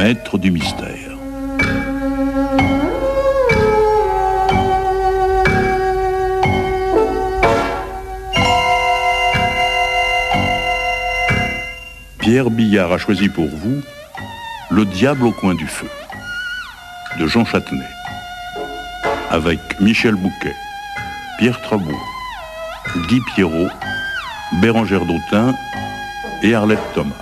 maître du mystère. Pierre Billard a choisi pour vous Le diable au coin du feu de Jean Châtenay, avec Michel Bouquet, Pierre Trabou, Guy Pierrot, Bérengère Dautin et Arlette Thomas.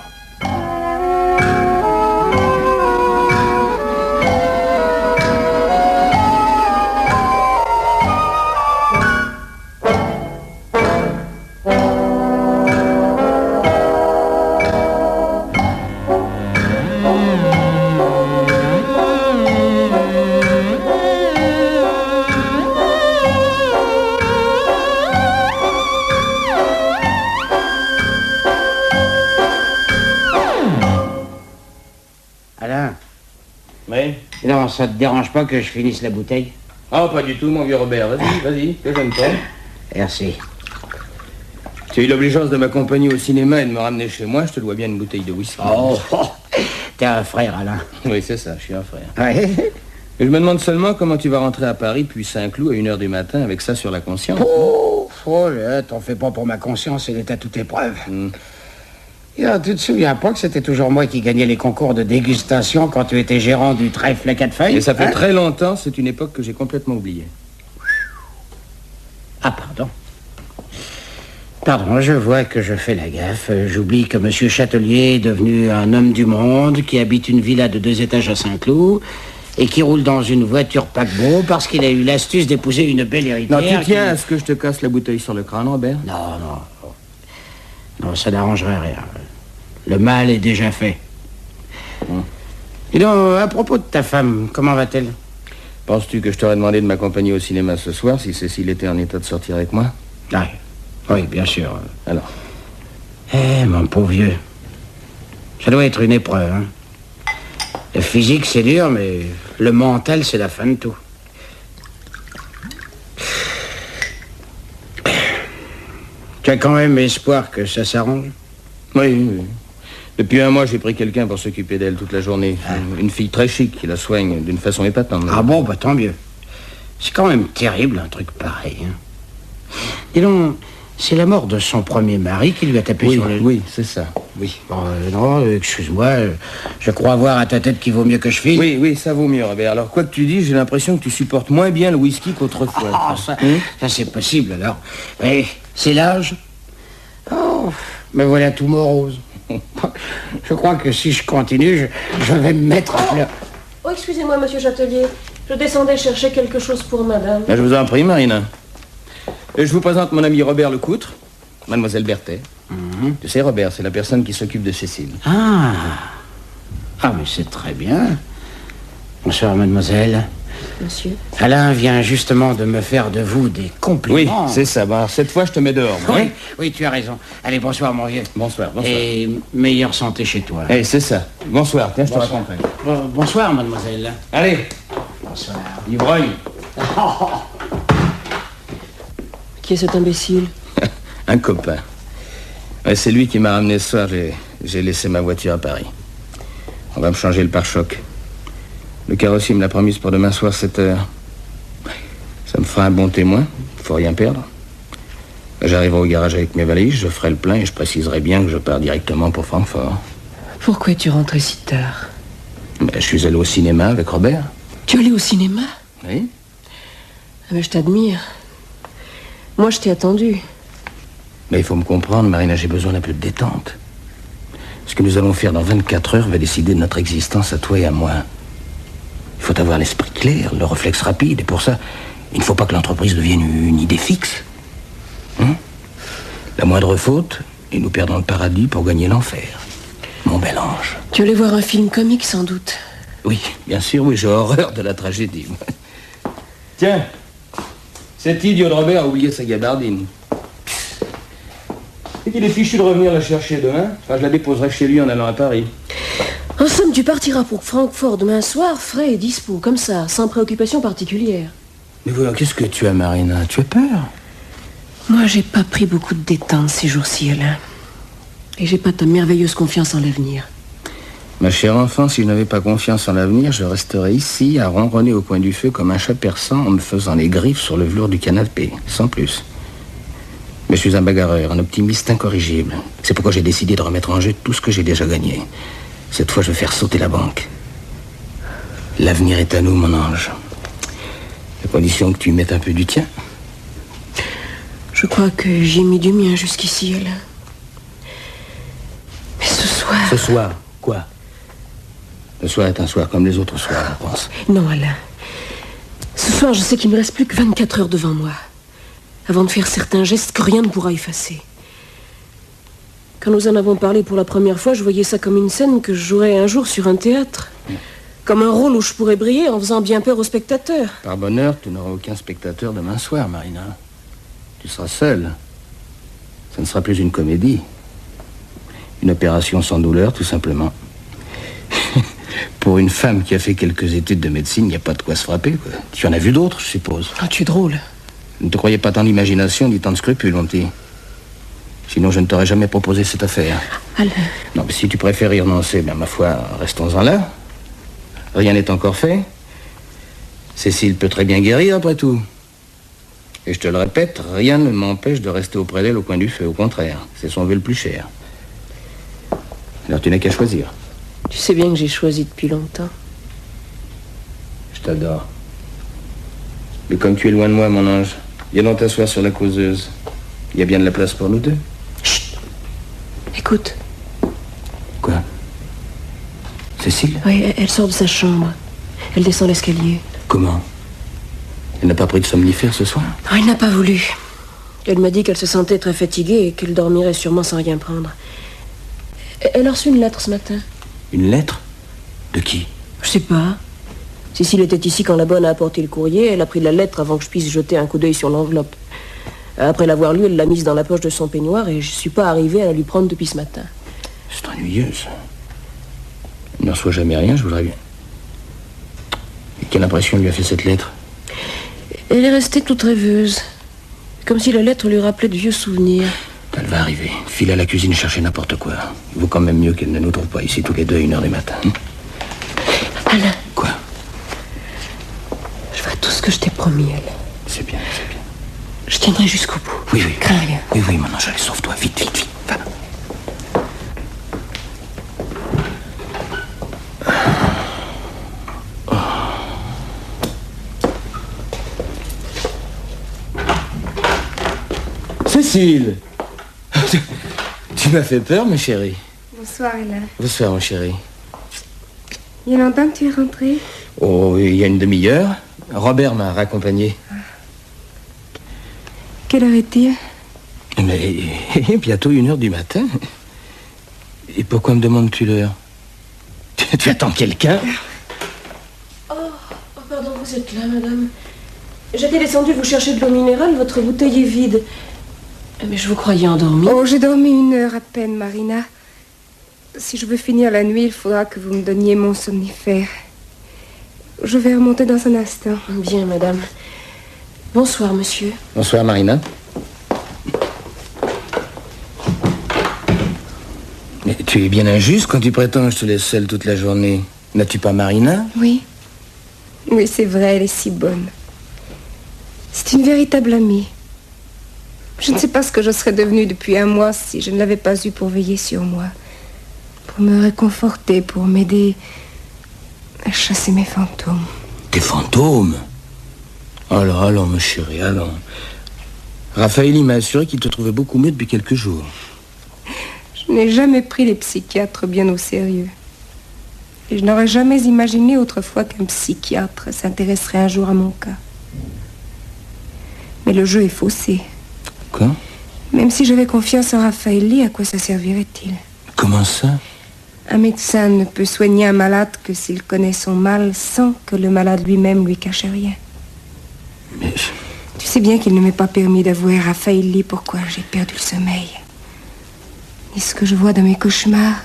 Non, ça te dérange pas que je finisse la bouteille? Ah, pas du tout, mon vieux Robert. Vas-y, que j'aime pas. Merci. Tu as eu l'obligeance de m'accompagner au cinéma et de me ramener chez moi, je te dois bien une bouteille de whisky. Oh, t'es un frère, Alain. Oui, c'est ça, je suis un frère. Ouais. Et je me demande seulement comment tu vas rentrer à Paris, puis Saint-Cloud, à 1h du matin, avec ça sur la conscience. T'en fais pas pour ma conscience, elle est à toute épreuve. Tu te souviens pas que c'était toujours moi qui gagnais les concours de dégustation quand tu étais gérant du trèfle à 4 feuilles? Et ça fait très longtemps, c'est une époque que j'ai complètement oubliée. Ah, pardon. Pardon, je vois que je fais la gaffe. J'oublie que Monsieur Châtelier est devenu un homme du monde qui habite une villa de 2 étages à Saint-Cloud et qui roule dans une voiture paquebot parce qu'il a eu l'astuce d'épouser une belle héritière. Non, tu tiens à ce que je te casse la bouteille sur le crâne, Robert? Non, ça n'arrangerait rien. Le mal est déjà fait. Et donc, à propos de ta femme, comment va-t-elle? Penses-tu que je t'aurais demandé de m'accompagner au cinéma ce soir si Cécile était en état de sortir avec moi? Oui, bien sûr. Alors? Mon pauvre vieux. Ça doit être une épreuve, hein. Le physique, c'est dur, mais le mental, c'est la fin de tout. Tu as quand même espoir que ça s'arrange? Oui. Depuis 1 mois, j'ai pris quelqu'un pour s'occuper d'elle toute la journée. Une fille très chic qui la soigne d'une façon épatante. Ah bon, tant mieux. C'est quand même terrible, un truc pareil. Hein. Dis donc, c'est la mort de son premier mari qui lui a tapé sur le... Oui, c'est ça. Oui. Bon, non, excuse-moi, je crois voir à ta tête qu'il vaut mieux que je file. Oui, ça vaut mieux, Robert. Alors, quoi que tu dis, j'ai l'impression que tu supportes moins bien le whisky qu'autrefois. Ça c'est possible, alors. Oui, c'est l'âge. Oh, me voilà tout morose. Je crois que si je continue, je vais me mettre à pleurer. Oh, excusez-moi, monsieur Châtelier. Je descendais chercher quelque chose pour madame. Je vous en prie, Marina. Et je vous présente mon ami Robert Lecoutre, mademoiselle Berthet. Tu sais, Robert, c'est la personne qui s'occupe de Cécile. Ah, mais c'est très bien. Bonsoir, mademoiselle. Monsieur. Alain vient justement de me faire de vous des compliments. Oui, c'est ça. Bon, alors, cette fois, je te mets dehors. Oui, tu as raison. Allez, bonsoir, mon vieux. Bonsoir. Et meilleure santé chez toi. C'est ça. Bonsoir. Tiens, je te raconterai. Bonsoir, mademoiselle. Allez. Bonsoir. Ivrogne. Qui est cet imbécile? Un copain. C'est lui qui m'a ramené ce soir. J'ai laissé ma voiture à Paris. On va me changer le pare-choc. Le carrossier me l'a promise pour demain soir, 7h. Ça me fera un bon témoin. Faut rien perdre. J'arriverai au garage avec mes valises, je ferai le plein et je préciserai bien que je pars directement pour Francfort. Pourquoi es-tu rentré si tard? Je suis allé au cinéma avec Robert. Tu es allé au cinéma? Oui. Mais je t'admire. Moi, je t'ai attendu. Mais il faut me comprendre, Marina, j'ai besoin d'un peu de détente. Ce que nous allons faire dans 24 heures va décider de notre existence à toi et à moi. Il faut avoir l'esprit clair, le réflexe rapide, et pour ça, il ne faut pas que l'entreprise devienne une idée fixe. La moindre faute, et nous perdons le paradis pour gagner l'enfer. Mon bel ange. Tu allais voir un film comique, sans doute. Oui, bien sûr, oui, j'ai horreur de la tragédie. Tiens, cet idiot de Robert a oublié sa gabardine. Et qu'il est fichu de revenir la chercher demain. Enfin, je la déposerai chez lui en allant à Paris. En somme, tu partiras pour Francfort demain soir, frais et dispo, comme ça, sans préoccupation particulière. Mais voilà, qu'est-ce que tu as, Marina? Tu as peur? Moi, j'ai pas pris beaucoup de détente ces jours-ci, Alain. Et j'ai pas ta merveilleuse confiance en l'avenir. Ma chère enfant, si je n'avais pas confiance en l'avenir, je resterais ici à ronronner au coin du feu comme un chat persan en me faisant les griffes sur le velours du canapé, sans plus. Mais je suis un bagarreur, un optimiste incorrigible. C'est pourquoi j'ai décidé de remettre en jeu tout ce que j'ai déjà gagné. Cette fois, je vais faire sauter la banque. L'avenir est à nous, mon ange. À condition que tu y mettes un peu du tien. Je crois que j'ai mis du mien jusqu'ici, Alain. Mais ce soir... Ce soir, quoi? Ce soir est un soir comme les autres soirs, je pense. Non, Alain. Ce soir, je sais qu'il me reste plus que 24 heures devant moi. Avant de faire certains gestes que rien ne pourra effacer. Quand nous en avons parlé pour la première fois, je voyais ça comme une scène que je jouerais un jour sur un théâtre. Comme un rôle où je pourrais briller en faisant bien peur aux spectateurs. Par bonheur, tu n'auras aucun spectateur demain soir, Marina. Tu seras seule. Ça ne sera plus une comédie. Une opération sans douleur, tout simplement. Pour une femme qui a fait quelques études de médecine, il n'y a pas de quoi se frapper, quoi. Tu en as vu d'autres, je suppose. Ah, tu es drôle. Ne te croyais pas tant d'imagination ni tant de scrupules, mon petit. Sinon, je ne t'aurais jamais proposé cette affaire. Alain. Non, mais si tu préfères y renoncer, bien, ma foi, restons-en là. Rien n'est encore fait. Cécile peut très bien guérir, après tout. Et je te le répète, rien ne m'empêche de rester auprès d'elle au coin du feu. Au contraire, c'est son vœu le plus cher. Alors tu n'as qu'à choisir. Tu sais bien que j'ai choisi depuis longtemps. Je t'adore. Mais comme tu es loin de moi, mon ange, viens donc t'asseoir sur la causeuse. Il y a bien de la place pour nous deux. Chut. Écoute. Quoi? Cécile? Oui, elle sort de sa chambre. Elle descend l'escalier. Comment? Elle n'a pas pris de somnifère ce soir? Oh, elle n'a pas voulu. Elle m'a dit qu'elle se sentait très fatiguée et qu'elle dormirait sûrement sans rien prendre. Elle a reçu une lettre ce matin. Une lettre? De qui? Je sais pas. Cécile était ici quand la bonne a apporté le courrier. Elle a pris la lettre avant que je puisse jeter un coup d'œil sur l'enveloppe. Après l'avoir lue, elle l'a mise dans la poche de son peignoir et je suis pas arrivée à la lui prendre depuis ce matin. C'est ennuyeux, ça. Elle ne reçoit jamais rien, je voudrais bien. Et quelle impression lui a fait cette lettre? Elle est restée toute rêveuse. Comme si la lettre lui rappelait de vieux souvenirs. Elle va arriver. File à la cuisine chercher n'importe quoi. Il vaut quand même mieux qu'elle ne nous trouve pas ici tous les deux à 1h du matin. Alain. Quoi? Je ferai tout ce que je t'ai promis, Alain. C'est bien, c'est bien. Je tiendrai jusqu'au bout. Oui, oui. Crains rien. Oui, oui, mon ange, allez, sauve-toi. Vite, vite, vite. Va. Cécile! Tu m'as fait peur, ma chérie. Bonsoir, Alain. Bonsoir, mon chéri. Il y a longtemps que tu es rentré? Oh, il y a une demi-heure. Robert m'a raccompagné. Quelle heure est-il? Mais bientôt 1h du matin. Et pourquoi me demandes-tu l'heure? Tu attends quelqu'un? Oh, pardon, vous êtes là, madame. J'étais descendue vous chercher de l'eau minérale, votre bouteille est vide. Mais je vous croyais endormie. Oh, j'ai dormi 1 heure à peine, Marina. Si je veux finir la nuit, il faudra que vous me donniez mon somnifère. Je vais remonter dans un instant. Bien, madame. Bonsoir, monsieur. Bonsoir, Marina. Mais tu es bien injuste quand tu prétends que je te laisse seule toute la journée. N'as-tu pas Marina? Oui. Oui, c'est vrai, elle est si bonne. C'est une véritable amie. Je ne sais pas ce que je serais devenue depuis 1 mois si je ne l'avais pas eue pour veiller sur moi. Pour me réconforter, pour m'aider à chasser mes fantômes. Tes fantômes? Alors, allons, ma chérie, allons. Raphaël m'a assuré qu'il te trouvait beaucoup mieux depuis quelques jours. Je n'ai jamais pris les psychiatres bien au sérieux. Et je n'aurais jamais imaginé autrefois qu'un psychiatre s'intéresserait un jour à mon cas. Mais le jeu est faussé. Quoi? Même si j'avais confiance en Raphaël, à quoi ça servirait-il? Comment ça? Un médecin ne peut soigner un malade que s'il connaît son mal sans que le malade lui-même lui cache rien. Mais... Tu sais bien qu'il ne m'est pas permis d'avouer à Raphaël pourquoi j'ai perdu le sommeil. Ni ce que je vois dans mes cauchemars,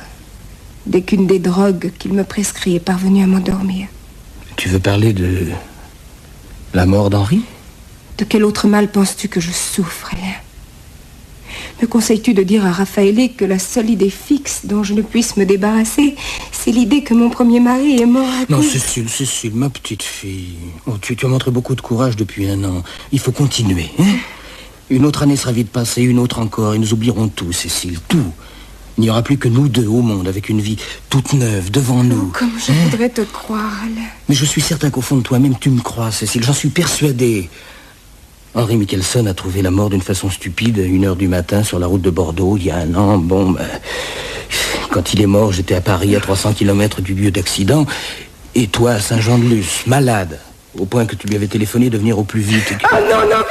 dès qu'une des drogues qu'il me prescrit est parvenue à m'endormir. Tu veux parler de... la mort d'Henri? De quel autre mal penses-tu que je souffre, Alain? Me conseilles-tu de dire à Raphaël que la seule idée fixe dont je ne puisse me débarrasser, C'est l'idée que mon premier mari est mort à Non, cause... Cécile, ma petite fille. Oh, tu as montré beaucoup de courage depuis 1 an. Il faut continuer, hein? Une autre année sera vite passée, une autre encore, et nous oublierons tout, Cécile, tout. Il n'y aura plus que nous deux au monde, avec une vie toute neuve devant nous. Comme je voudrais te croire, Alain. Mais je suis certain qu'au fond de toi-même, tu me crois, Cécile. J'en suis persuadé. Henri Michelson a trouvé la mort d'une façon stupide à 1h du matin sur la route de Bordeaux, il y a 1 an. Bon, quand il est mort, j'étais à Paris, à 300 km du lieu d'accident. Et toi, à Saint-Jean-de-Luz, malade. Au point que tu lui avais téléphoné de venir au plus vite. Ah non, vraiment!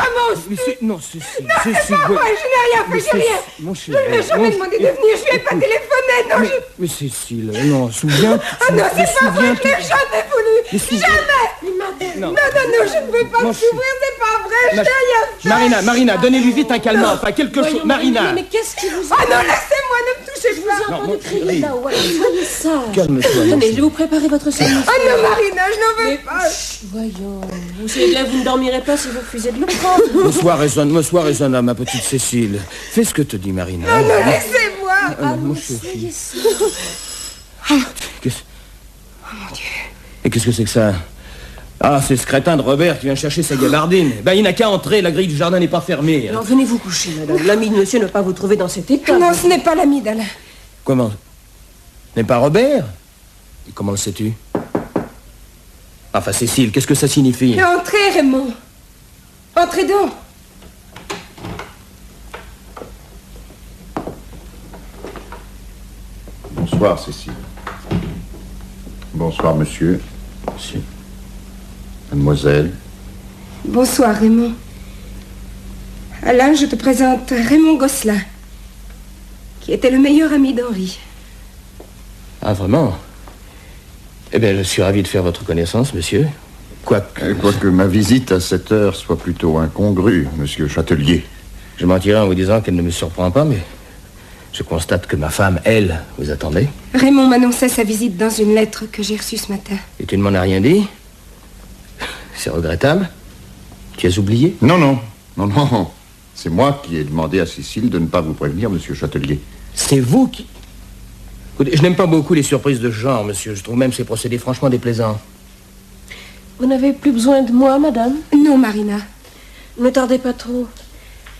Non, Cécile, Non, c'est pas vrai, je n'ai rien fait, j'ai rien. Mon Je ne lui ai jamais demandé de venir, je lui ai pas téléphoné, non, Mais Cécile, non, souviens... Ah non, c'est pas vrai, je l'ai jamais voulu. Jamais! Non, je ne veux pas souffrir, c'est pas vrai, je n'ai rien fait. Marina, donnez-lui vite un calmant, enfin quelque chose. Marina! Mais qu'est-ce qui vous... Ah non, laissez-moi, ne me touchez pas. Vous entendez crier là, ouais. Soyez sage. Calme-toi. Tenez, je vais vous préparer votre sommeil. Ah non, Marina, je n'en veux pas. Voyons, vous savez bien que vous ne dormirez pas si vous refusez de le prendre. Me sois raisonnable, ma petite Cécile. Fais ce que te dit Marina. Ah non, laissez-moi. Mon Soyez chéri. sage. Oh mon Dieu. Et qu'est-ce que c'est que ça? Ah, c'est ce crétin de Robert qui vient chercher sa gabardine. Ben, il n'a qu'à entrer, la grille du jardin n'est pas fermée. Alors venez vous coucher, madame. L'ami de monsieur ne va pas vous trouver dans cet état. Non, ce n'est pas l'ami d'Alain. Comment? N'est pas Robert? Et comment le sais-tu? Enfin, Cécile, qu'est-ce que ça signifie? Entrez, Raymond. Entrez donc. Bonsoir, Cécile. Bonsoir, monsieur. Monsieur. Mademoiselle. Bonsoir, Raymond. Alain, je te présente Raymond Gosselin, qui était le meilleur ami d'Henri. Ah, vraiment? Eh bien, je suis ravi de faire votre connaissance, monsieur. Quoique ma visite à cette heure soit plutôt incongrue, monsieur Châtelier. Je mentirais en vous disant qu'elle ne me surprend pas, mais je constate que ma femme, elle, vous attendait. Raymond m'annonçait sa visite dans une lettre que j'ai reçue ce matin. Et tu ne m'en as rien dit? C'est regrettable. Tu as oublié? Non. C'est moi qui ai demandé à Cécile de ne pas vous prévenir, monsieur Châtelier. C'est vous qui... Écoutez, je n'aime pas beaucoup les surprises de ce genre, monsieur. Je trouve même ces procédés franchement déplaisants. Vous n'avez plus besoin de moi, madame? Non, Marina. Ne tardez pas trop.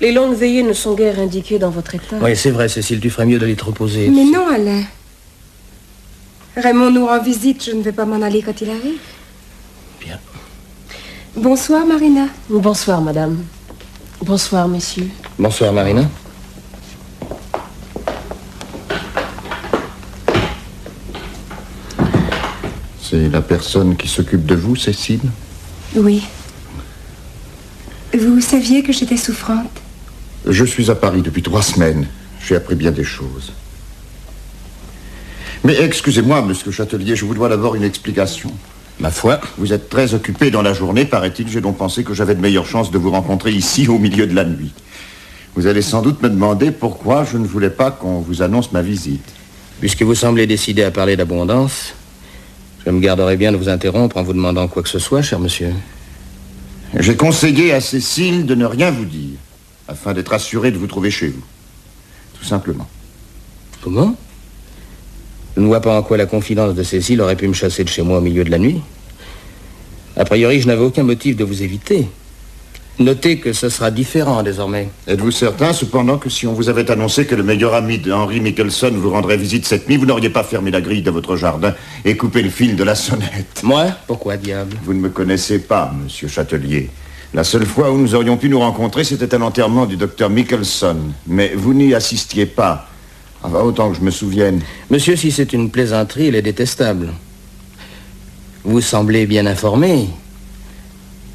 Les longues veillées ne sont guère indiquées dans votre état. Oui, c'est vrai, Cécile, tu ferais mieux d'aller te reposer. Mais non, Alain. Raymond nous rend visite, je ne vais pas m'en aller quand il arrive. Bien. Bonsoir, Marina. Bonsoir, madame. Bonsoir, messieurs. Bonsoir, Marina. C'est la personne qui s'occupe de vous, Cécile? Oui. Vous saviez que j'étais souffrante? Je suis à Paris depuis 3 semaines. J'ai appris bien des choses. Mais excusez-moi, monsieur Châtelier, je vous dois d'abord une explication. Ma foi. Vous êtes très occupé dans la journée, paraît-il. J'ai donc pensé que j'avais de meilleures chances de vous rencontrer ici, au milieu de la nuit. Vous allez sans doute me demander pourquoi je ne voulais pas qu'on vous annonce ma visite. Puisque vous semblez décidé à parler d'abondance, je me garderai bien de vous interrompre en vous demandant quoi que ce soit, cher monsieur. J'ai conseillé à Cécile de ne rien vous dire, afin d'être assuré de vous trouver chez vous. Tout simplement. Comment? Je ne vois pas en quoi la confidence de Cécile aurait pu me chasser de chez moi au milieu de la nuit. A priori, je n'avais aucun motif de vous éviter. Notez que ce sera différent désormais. Êtes-vous certain, cependant, que si on vous avait annoncé que le meilleur ami d'Henri Michelson vous rendrait visite cette nuit, vous n'auriez pas fermé la grille de votre jardin et coupé le fil de la sonnette? Moi? Pourquoi, diable? Vous ne me connaissez pas, monsieur Châtelier. La seule fois où nous aurions pu nous rencontrer, c'était à l'enterrement du docteur Michelson. Mais vous n'y assistiez pas. Enfin, autant que je me souvienne. Monsieur, si c'est une plaisanterie, elle est détestable. Vous semblez bien informé.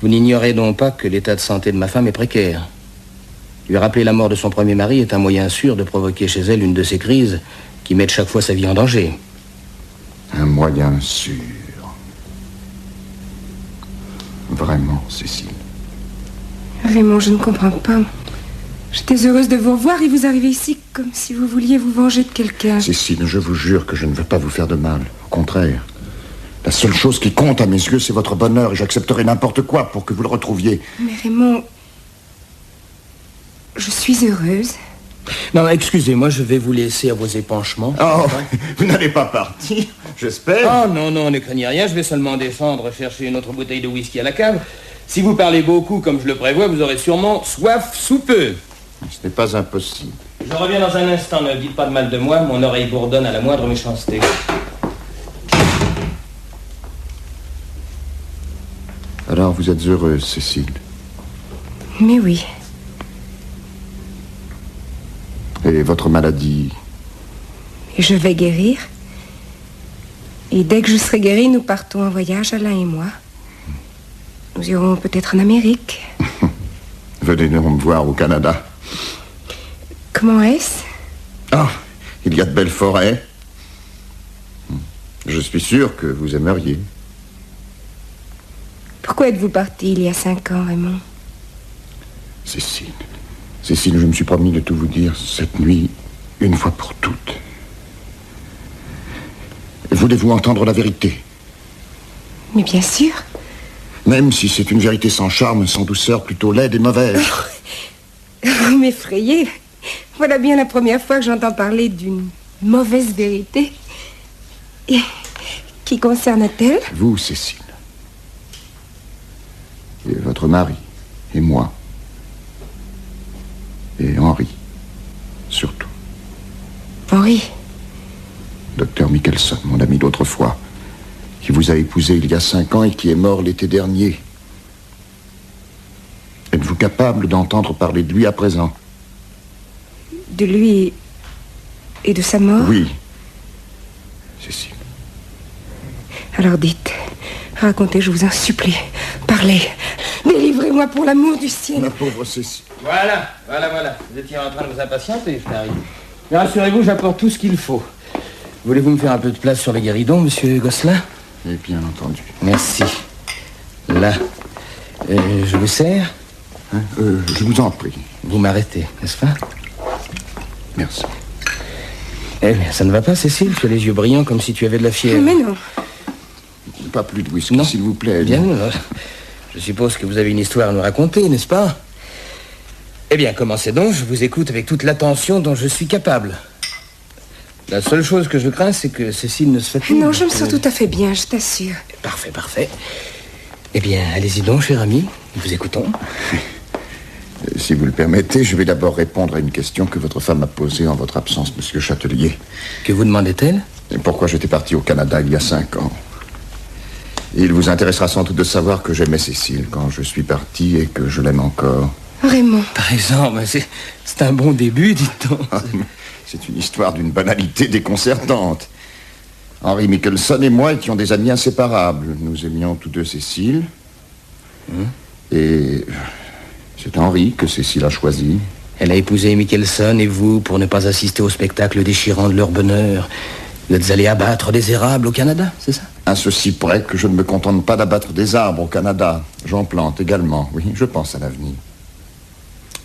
Vous n'ignorez donc pas que l'état de santé de ma femme est précaire. Lui rappeler la mort de son premier mari est un moyen sûr de provoquer chez elle une de ces crises qui mettent chaque fois sa vie en danger. Un moyen sûr. Vraiment, Cécile. Raymond, je ne comprends pas. J'étais heureuse de vous revoir et vous arrivez ici comme si vous vouliez vous venger de quelqu'un. Cécile, je vous jure que je ne veux pas vous faire de mal. Au contraire. La seule chose qui compte à mes yeux, c'est votre bonheur et j'accepterai n'importe quoi pour que vous le retrouviez. Mais Raymond, je suis heureuse. Non, excusez-moi, je vais vous laisser à vos épanchements. Oh, vous n'allez pas partir, j'espère. Oh, non, ne craignez rien, je vais seulement descendre chercher une autre bouteille de whisky à la cave. Si vous parlez beaucoup, comme je le prévois, vous aurez sûrement soif sous peu. Ce n'est pas impossible. Je reviens dans un instant, ne dites pas de mal de moi, mon oreille bourdonne à la moindre méchanceté. Alors, vous êtes heureuse, Cécile? Mais oui. Et votre maladie? Je vais guérir. Et dès que je serai guérie, nous partons en voyage, Alain et moi. Nous irons peut-être en Amérique. Venez donc me voir au Canada. Comment est-ce? Ah, il y a de belles forêts. Je suis sûr que vous aimeriez. Pourquoi êtes-vous parti il y a 5 ans, Raymond? Cécile, je me suis promis de tout vous dire cette nuit, une fois pour toutes. Voulez-vous entendre la vérité? Mais bien sûr. Même si c'est une vérité sans charme, sans douceur, plutôt laide et mauvaise. Vous m'effrayez. Voilà bien la première fois que j'entends parler d'une mauvaise vérité. Et qui concerne-t-elle? Vous, Cécile. Et votre mari. Et moi. Et Henri. Surtout. Henri? Docteur Michelson, mon ami d'autrefois, qui vous a épousé il y a 5 ans et qui est mort l'été dernier. Êtes-vous capable d'entendre parler de lui à présent? De lui et de sa mort? Oui, Cécile. Alors dites, racontez, je vous en supplie. Parlez. Délivrez-moi pour l'amour du ciel. Ma pauvre Cécile. Voilà. Vous étiez en train de vous impatienter, je t'arrive. Mais rassurez-vous, j'apporte tout ce qu'il faut. Voulez-vous me faire un peu de place sur le guéridon, monsieur Gosselin? Et bien entendu. Merci. Là. Je vous sers? Je vous en prie. Vous m'arrêtez, n'est-ce pas? Merci. Eh bien, ça ne va pas, Cécile? Tu as les yeux brillants comme si tu avais de la fièvre. Mais non. Pas plus de whisky, Non. s'il vous plaît. Bien, je suppose que vous avez une histoire à nous raconter, n'est-ce pas? Eh bien, commencez donc, je vous écoute avec toute l'attention dont je suis capable. La seule chose que je crains, c'est que Cécile ne se fatigue. Non, je me sens tout à fait bien, je t'assure. Parfait. Eh bien, allez-y donc, cher ami, nous vous écoutons. Si vous le permettez, je vais d'abord répondre à une question que votre femme a posée en votre absence, monsieur Châtelier. Que vous demandait-elle? Et pourquoi j'étais parti au Canada il y a 5 ans. Il vous intéressera sans doute de savoir que j'aimais Cécile quand je suis parti et que je l'aime encore. Raymond. Par exemple, c'est un bon début, dites-donc. C'est une histoire d'une banalité déconcertante. Henri Michelson et moi étions des amis inséparables. Nous aimions tous deux Cécile. Et c'est Henri que Cécile a choisi. Elle a épousé Michelson et vous, pour ne pas assister au spectacle déchirant de leur bonheur, vous êtes allé abattre des érables au Canada, c'est ça? À ceci près que je ne me contente pas d'abattre des arbres au Canada. J'en plante également, oui, je pense à l'avenir.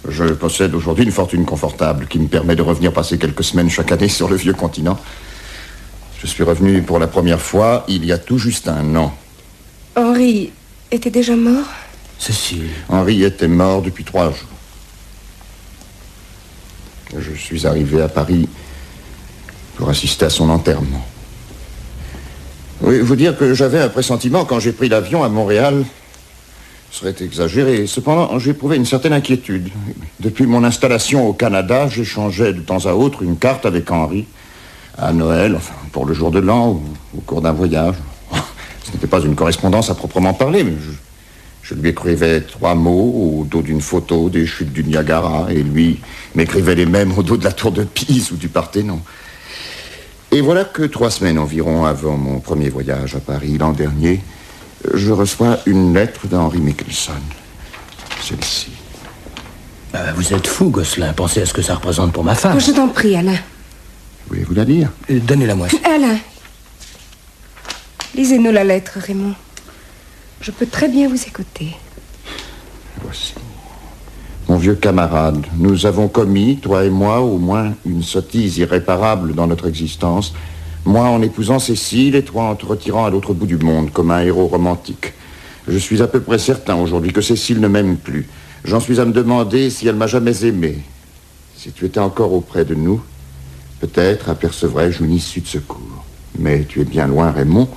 Je possède aujourd'hui une fortune confortable qui me permet de revenir passer quelques semaines chaque année sur le vieux continent. Je suis revenu pour la première fois il y a tout juste 1 an. Henri était déjà mort? Cécile. Henri était mort depuis 3 jours. Je suis arrivé à Paris pour assister à son enterrement. Oui, vous dire que j'avais un pressentiment quand j'ai pris l'avion à Montréal serait exagéré. Cependant, j'éprouvais une certaine inquiétude. Depuis mon installation au Canada, j'échangeais de temps à autre une carte avec Henri à Noël, enfin, pour le jour de l'an ou au cours d'un voyage. Ce n'était pas une correspondance à proprement parler, mais je lui écrivais 3 mots au dos d'une photo des chutes du Niagara, et lui m'écrivait les mêmes au dos de la tour de Pise ou du Parthénon. Et voilà que 3 semaines environ avant mon premier voyage à Paris l'an dernier, je reçois une lettre d'Henri Michelson. Celle-ci. Vous êtes fou, Gosselin. Pensez à ce que ça représente pour ma femme. Oh, je t'en prie, Alain. Voulez-vous la lire? Donnez-la-moi. Alain. Lisez-nous la lettre, Raymond. Je peux très bien vous écouter. Voici. Mon vieux camarade, nous avons commis, toi et moi, au moins une sottise irréparable dans notre existence. Moi en épousant Cécile et toi en te retirant à l'autre bout du monde, comme un héros romantique. Je suis à peu près certain aujourd'hui que Cécile ne m'aime plus. J'en suis à me demander si elle m'a jamais aimé. Si tu étais encore auprès de nous, peut-être apercevrais-je une issue de secours. Mais tu es bien loin, Raymond.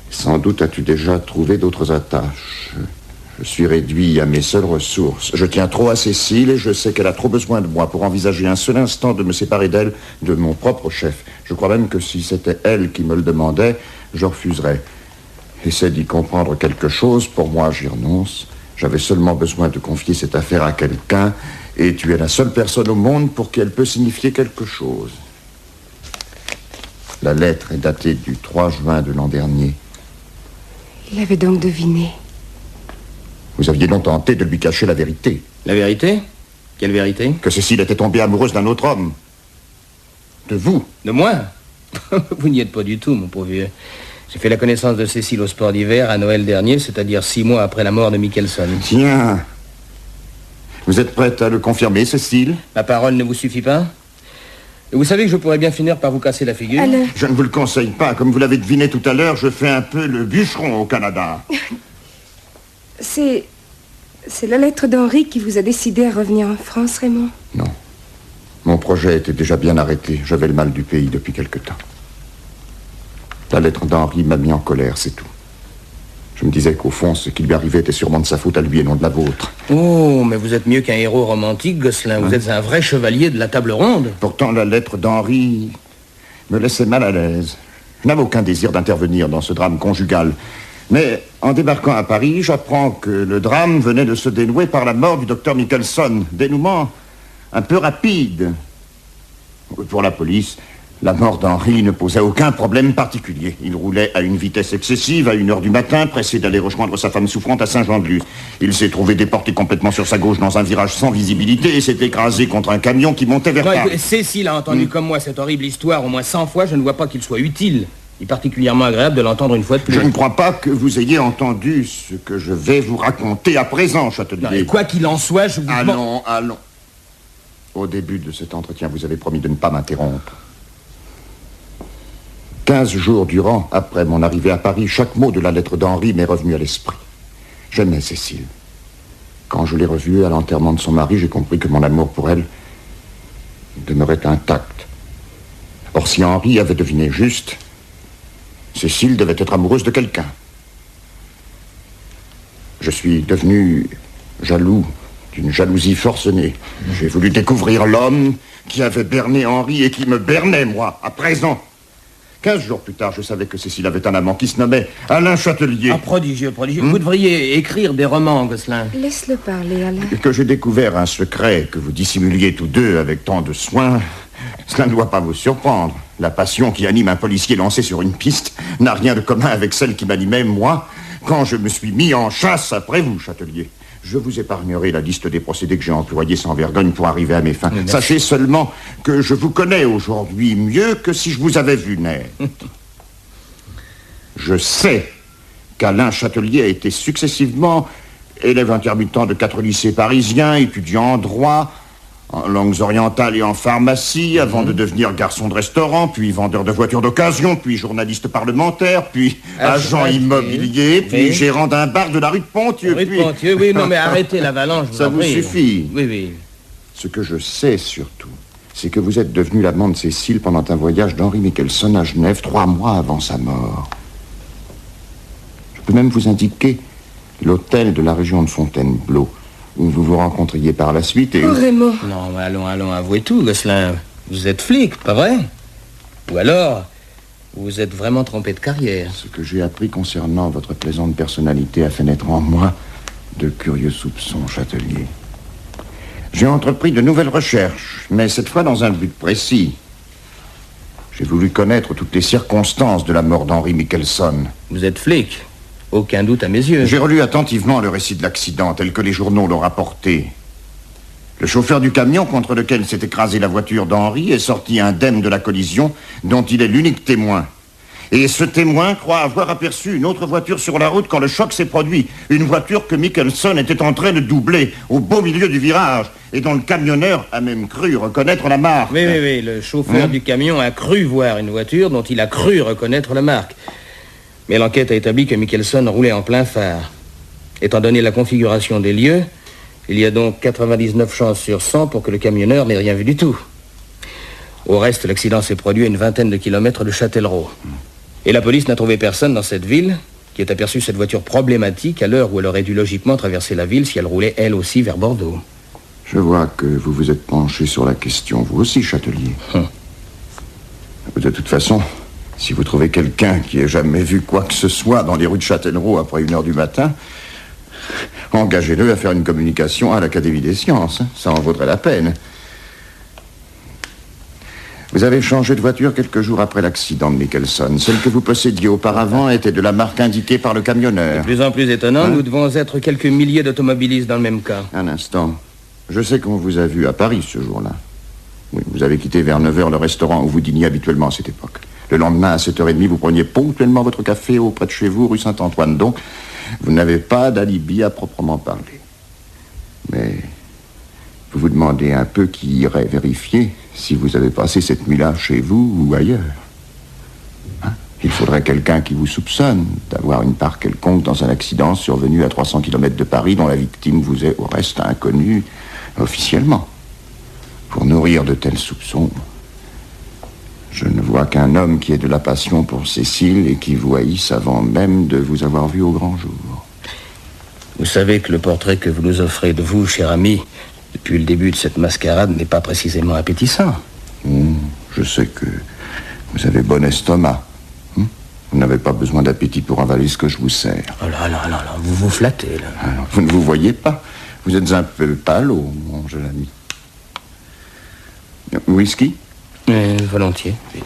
Sans doute as-tu déjà trouvé d'autres attaches. Je suis réduit à mes seules ressources. Je tiens trop à Cécile et je sais qu'elle a trop besoin de moi pour envisager un seul instant de me séparer d'elle, de mon propre chef. Je crois même que si c'était elle qui me le demandait, je refuserais. Essaie d'y comprendre quelque chose. Pour moi, j'y renonce. J'avais seulement besoin de confier cette affaire à quelqu'un et tu es la seule personne au monde pour qui elle peut signifier quelque chose. La lettre est datée du 3 juin de l'an dernier. Il avait donc deviné. Vous aviez donc tenté de lui cacher la vérité. La vérité? Quelle vérité? Que Cécile était tombée amoureuse d'un autre homme. De vous. De moi? Vous n'y êtes pas du tout, mon pauvre vieux. J'ai fait la connaissance de Cécile au sport d'hiver à Noël dernier, c'est-à-dire 6 mois après la mort de Michelson. Tiens. Vous êtes prête à le confirmer, Cécile? Ma parole ne vous suffit pas? Et vous savez que je pourrais bien finir par vous casser la figure? Alain. Je ne vous le conseille pas. Comme vous l'avez deviné tout à l'heure, je fais un peu le bûcheron au Canada. C'est la lettre d'Henri qui vous a décidé à revenir en France, Raymond? Non. Mon projet était déjà bien arrêté. J'avais le mal du pays depuis quelque temps. La lettre d'Henri m'a mis en colère, c'est tout. Je me disais qu'au fond, ce qui lui arrivait était sûrement de sa faute à lui et non de la vôtre. Oh, mais vous êtes mieux qu'un héros romantique, Gosselin. Vous êtes un vrai chevalier de la table ronde. Pourtant, la lettre d'Henri me laissait mal à l'aise. Je n'avais aucun désir d'intervenir dans ce drame conjugal. Mais en débarquant à Paris, j'apprends que le drame venait de se dénouer par la mort du docteur Michelson. Dénouement un peu rapide. Pour la police, la mort d'Henri ne posait aucun problème particulier. Il roulait à une vitesse excessive à 1h du matin, pressé d'aller rejoindre sa femme souffrante à Saint-Jean-de-Luz. Il s'est trouvé déporté complètement sur sa gauche dans un virage sans visibilité et s'est écrasé contre un camion qui montait vers Paris. Cécile a entendu comme moi cette horrible histoire au moins 100 fois. Je ne vois pas qu'il soit utile et particulièrement agréable de l'entendre une fois de plus. Je ne crois pas que vous ayez entendu ce que je vais vous raconter à présent, Châtelier. Non, et quoi qu'il en soit, je vous demande... Allons. Au début de cet entretien, vous avez promis de ne pas m'interrompre. 15 jours durant, après mon arrivée à Paris, chaque mot de la lettre d'Henri m'est revenu à l'esprit. J'aimais Cécile. Quand je l'ai revue à l'enterrement de son mari, j'ai compris que mon amour pour elle demeurait intact. Or, si Henri avait deviné juste, Cécile devait être amoureuse de quelqu'un. Je suis devenu jaloux, d'une jalousie forcenée. J'ai voulu découvrir l'homme qui avait berné Henri et qui me bernait, moi, à présent. 15 jours plus tard, je savais que Cécile avait un amant qui se nommait Alain Châtelier. Ah, prodigieux, prodigieux. Vous devriez écrire des romans, Gosselin. Laisse-le parler, Alain. Et que j'ai découvert un secret que vous dissimuliez tous deux avec tant de soin, cela ne doit pas vous surprendre. La passion qui anime un policier lancé sur une piste n'a rien de commun avec celle qui m'animait, moi, quand je me suis mis en chasse après vous, Châtelier. Je vous épargnerai la liste des procédés que j'ai employés sans vergogne pour arriver à mes fins. Sachez seulement que je vous connais aujourd'hui mieux que si je vous avais vu naître. Je sais qu'Alain Châtelier a été successivement élève intermittent de 4 lycées parisiens, étudiant en droit, en langues orientales et en pharmacie, avant de devenir garçon de restaurant, puis vendeur de voitures d'occasion, puis journaliste parlementaire, puis agent immobilier, puis gérant d'un bar de la rue de Ponthieu. Rue de Ponthieu, oui, non mais arrêtez l'avalanche. Ça vous suffit. Oui, oui. Ce que je sais surtout, c'est que vous êtes devenu l'amant de Cécile pendant un voyage d'Henri Michelson à Genève 3 mois avant sa mort. Je peux même vous indiquer l'hôtel de la région de Fontainebleau, où vous vous rencontriez par la suite et... Oh, Raymond. Non, mais allons, avouez tout, Gosselin. Vous êtes flic, pas vrai? Ou alors, vous vous êtes vraiment trompé de carrière. Ce que j'ai appris concernant votre plaisante personnalité a fait naître en moi de curieux soupçons, Châtelier. J'ai entrepris de nouvelles recherches, mais cette fois dans un but précis. J'ai voulu connaître toutes les circonstances de la mort d'Henri Michelson. Vous êtes flic? Aucun doute à mes yeux. J'ai relu attentivement le récit de l'accident tel que les journaux l'ont rapporté. Le chauffeur du camion contre lequel s'est écrasée la voiture d'Henri est sorti indemne de la collision dont il est l'unique témoin. Et ce témoin croit avoir aperçu une autre voiture sur la route quand le choc s'est produit. Une voiture que Michelson était en train de doubler au beau milieu du virage et dont le camionneur a même cru reconnaître la marque. Oui, le chauffeur du camion a cru voir une voiture dont il a cru reconnaître la marque. Mais l'enquête a établi que Michelson roulait en plein phare. Étant donné la configuration des lieux, Il y a donc 99 chances sur 100 pour que le camionneur n'ait rien vu du tout. Au reste, l'accident s'est produit à une vingtaine de kilomètres de Châtellerault. Et la police n'a trouvé personne dans cette ville qui ait aperçu cette voiture problématique à l'heure où elle aurait dû logiquement traverser la ville si elle roulait elle aussi vers Bordeaux. Je vois que vous vous êtes penché sur la question, vous aussi, Châtelier. De toute façon, si vous trouvez quelqu'un qui ait jamais vu quoi que ce soit dans les rues de Châtellerault après 1h du matin, engagez-le à faire une communication à l'Académie des sciences. Ça en vaudrait la peine. Vous avez changé de voiture quelques jours après l'accident de Michelson. Celle que vous possédiez auparavant était de la marque indiquée par le camionneur. De plus en plus étonnant, nous devons être quelques milliers d'automobilistes dans le même cas. Un instant. Je sais qu'on vous a vu à Paris ce jour-là. Oui, vous avez quitté vers 9h le restaurant où vous dîniez habituellement à cette époque. Le lendemain, à 7h30, vous preniez ponctuellement votre café auprès de chez vous, rue Saint-Antoine. Donc, vous n'avez pas d'alibi à proprement parler. Mais vous vous demandez un peu qui irait vérifier si vous avez passé cette nuit-là chez vous ou ailleurs. Hein? Il faudrait quelqu'un qui vous soupçonne d'avoir une part quelconque dans un accident survenu à 300 km de Paris dont la victime vous est au reste inconnue officiellement. Pour nourrir de tels soupçons, je ne vois qu'un homme qui ait de la passion pour Cécile et qui vous haïsse avant même de vous avoir vu au grand jour. Vous savez que le portrait que vous nous offrez de vous, cher ami, depuis le début de cette mascarade, n'est pas précisément appétissant. Je sais que vous avez bon estomac. Vous n'avez pas besoin d'appétit pour avaler ce que je vous sers. Oh là, vous vous flattez, là. Alors, vous ne vous voyez pas. Vous êtes un peu pâle, mon jeune ami. Whisky ? Volontiers. Oui.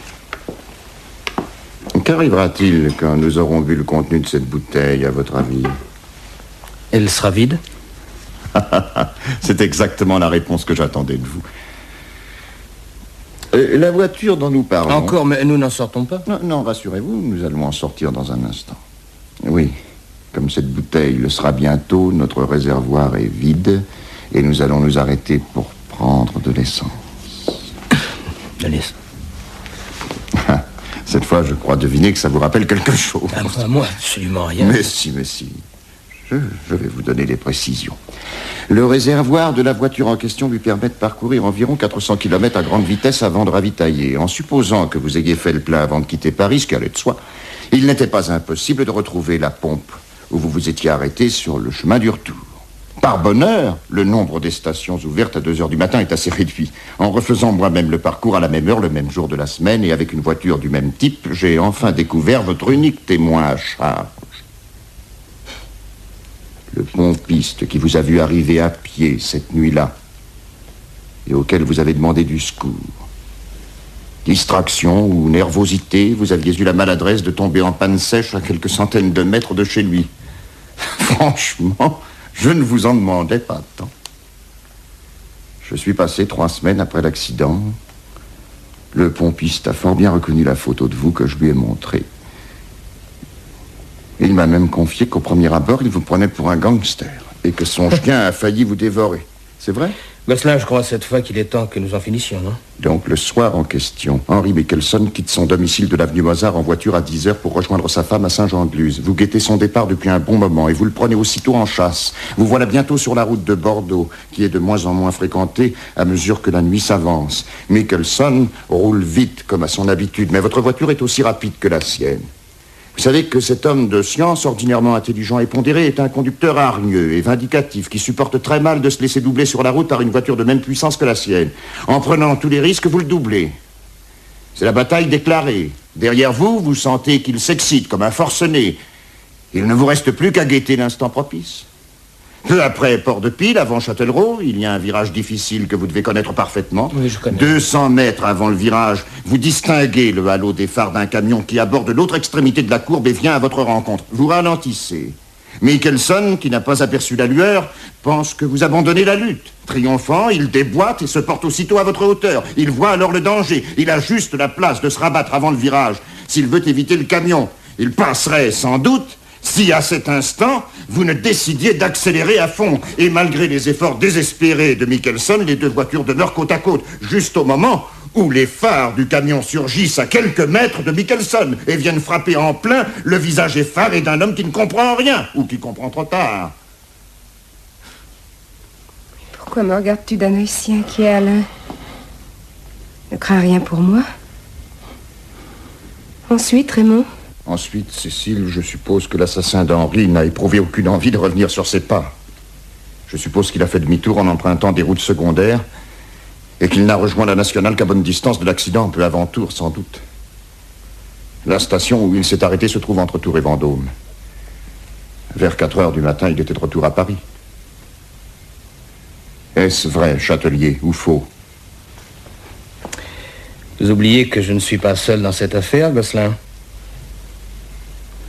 Qu'arrivera-t-il quand nous aurons vu le contenu de cette bouteille, à votre avis ? Elle sera vide ? C'est exactement la réponse que j'attendais de vous. La voiture dont nous parlons... Encore, mais nous n'en sortons pas. Non, rassurez-vous, nous allons en sortir dans un instant. Oui, comme cette bouteille le sera bientôt, notre réservoir est vide et nous allons nous arrêter pour prendre de l'essence. De l'essence. Cette fois, je crois deviner que ça vous rappelle quelque chose. Moi, absolument rien. Mais si. Je vais vous donner des précisions. Le réservoir de la voiture en question lui permet de parcourir environ 400 km à grande vitesse avant de ravitailler. En supposant que vous ayez fait le plein avant de quitter Paris, ce qui allait de soi, il n'était pas impossible de retrouver la pompe où vous vous étiez arrêté sur le chemin du retour. Par bonheur, le nombre des stations ouvertes à 2h du matin est assez réduit. En refaisant moi-même le parcours à la même heure, le même jour de la semaine, et avec une voiture du même type, j'ai enfin découvert votre unique témoin à charge. Le pompiste qui vous a vu arriver à pied cette nuit-là et auquel vous avez demandé du secours. Distraction ou nervosité, vous aviez eu la maladresse de tomber en panne sèche à quelques centaines de mètres de chez lui. Franchement, je ne vous en demandais pas tant. Je suis passé 3 semaines après l'accident. Le pompiste a fort bien reconnu la photo de vous que je lui ai montrée. Il m'a même confié qu'au premier abord, il vous prenait pour un gangster et que son chien a failli vous dévorer. C'est vrai ? Gosselin, je crois cette fois qu'il est temps que nous en finissions, non ? Donc, le soir en question, Henri Michelson quitte son domicile de l'avenue Mozart en voiture à 10h pour rejoindre sa femme à Saint-Jean-de-Luz. Vous guettez son départ depuis un bon moment et vous le prenez aussitôt en chasse. Vous voilà bientôt sur la route de Bordeaux, qui est de moins en moins fréquentée à mesure que la nuit s'avance. Michelson roule vite, comme à son habitude, mais votre voiture est aussi rapide que la sienne. Vous savez que cet homme de science, ordinairement intelligent et pondéré, est un conducteur hargneux et vindicatif qui supporte très mal de se laisser doubler sur la route par une voiture de même puissance que la sienne. En prenant tous les risques, vous le doublez. C'est la bataille déclarée. Derrière vous, vous sentez qu'il s'excite comme un forcené. Il ne vous reste plus qu'à guetter l'instant propice. Peu après Port-de-Pile, avant Châtellerault, il y a un virage difficile que vous devez connaître parfaitement. Oui, je connais. 200 mètres avant le virage, vous distinguez le halo des phares d'un camion qui aborde l'autre extrémité de la courbe et vient à votre rencontre. Vous ralentissez. Michelson, qui n'a pas aperçu la lueur, pense que vous abandonnez la lutte. Triomphant, il déboîte et se porte aussitôt à votre hauteur. Il voit alors le danger. Il a juste la place de se rabattre avant le virage. S'il veut éviter le camion, il passerait sans doute si, à cet instant, vous ne décidiez d'accélérer à fond. Et malgré les efforts désespérés de Michelson, les 2 voitures demeurent côte à côte, juste au moment où les phares du camion surgissent à quelques mètres de Michelson et viennent frapper en plein le visage effaré d'un homme qui ne comprend rien, ou qui comprend trop tard. Pourquoi me regardes-tu d'un œil si inquiet, Alain? Ne crains rien pour moi. Ensuite, Raymond? Ensuite, Cécile, je suppose que l'assassin d'Henri n'a éprouvé aucune envie de revenir sur ses pas. Je suppose qu'il a fait demi-tour en empruntant des routes secondaires et qu'il n'a rejoint la nationale qu'à bonne distance de l'accident, peu avant Tours, sans doute. La station où il s'est arrêté se trouve entre Tours et Vendôme. Vers 4 heures du matin, il était de retour à Paris. Est-ce vrai, Châtelier, ou faux? Vous oubliez que je ne suis pas seul dans cette affaire, Gosselin.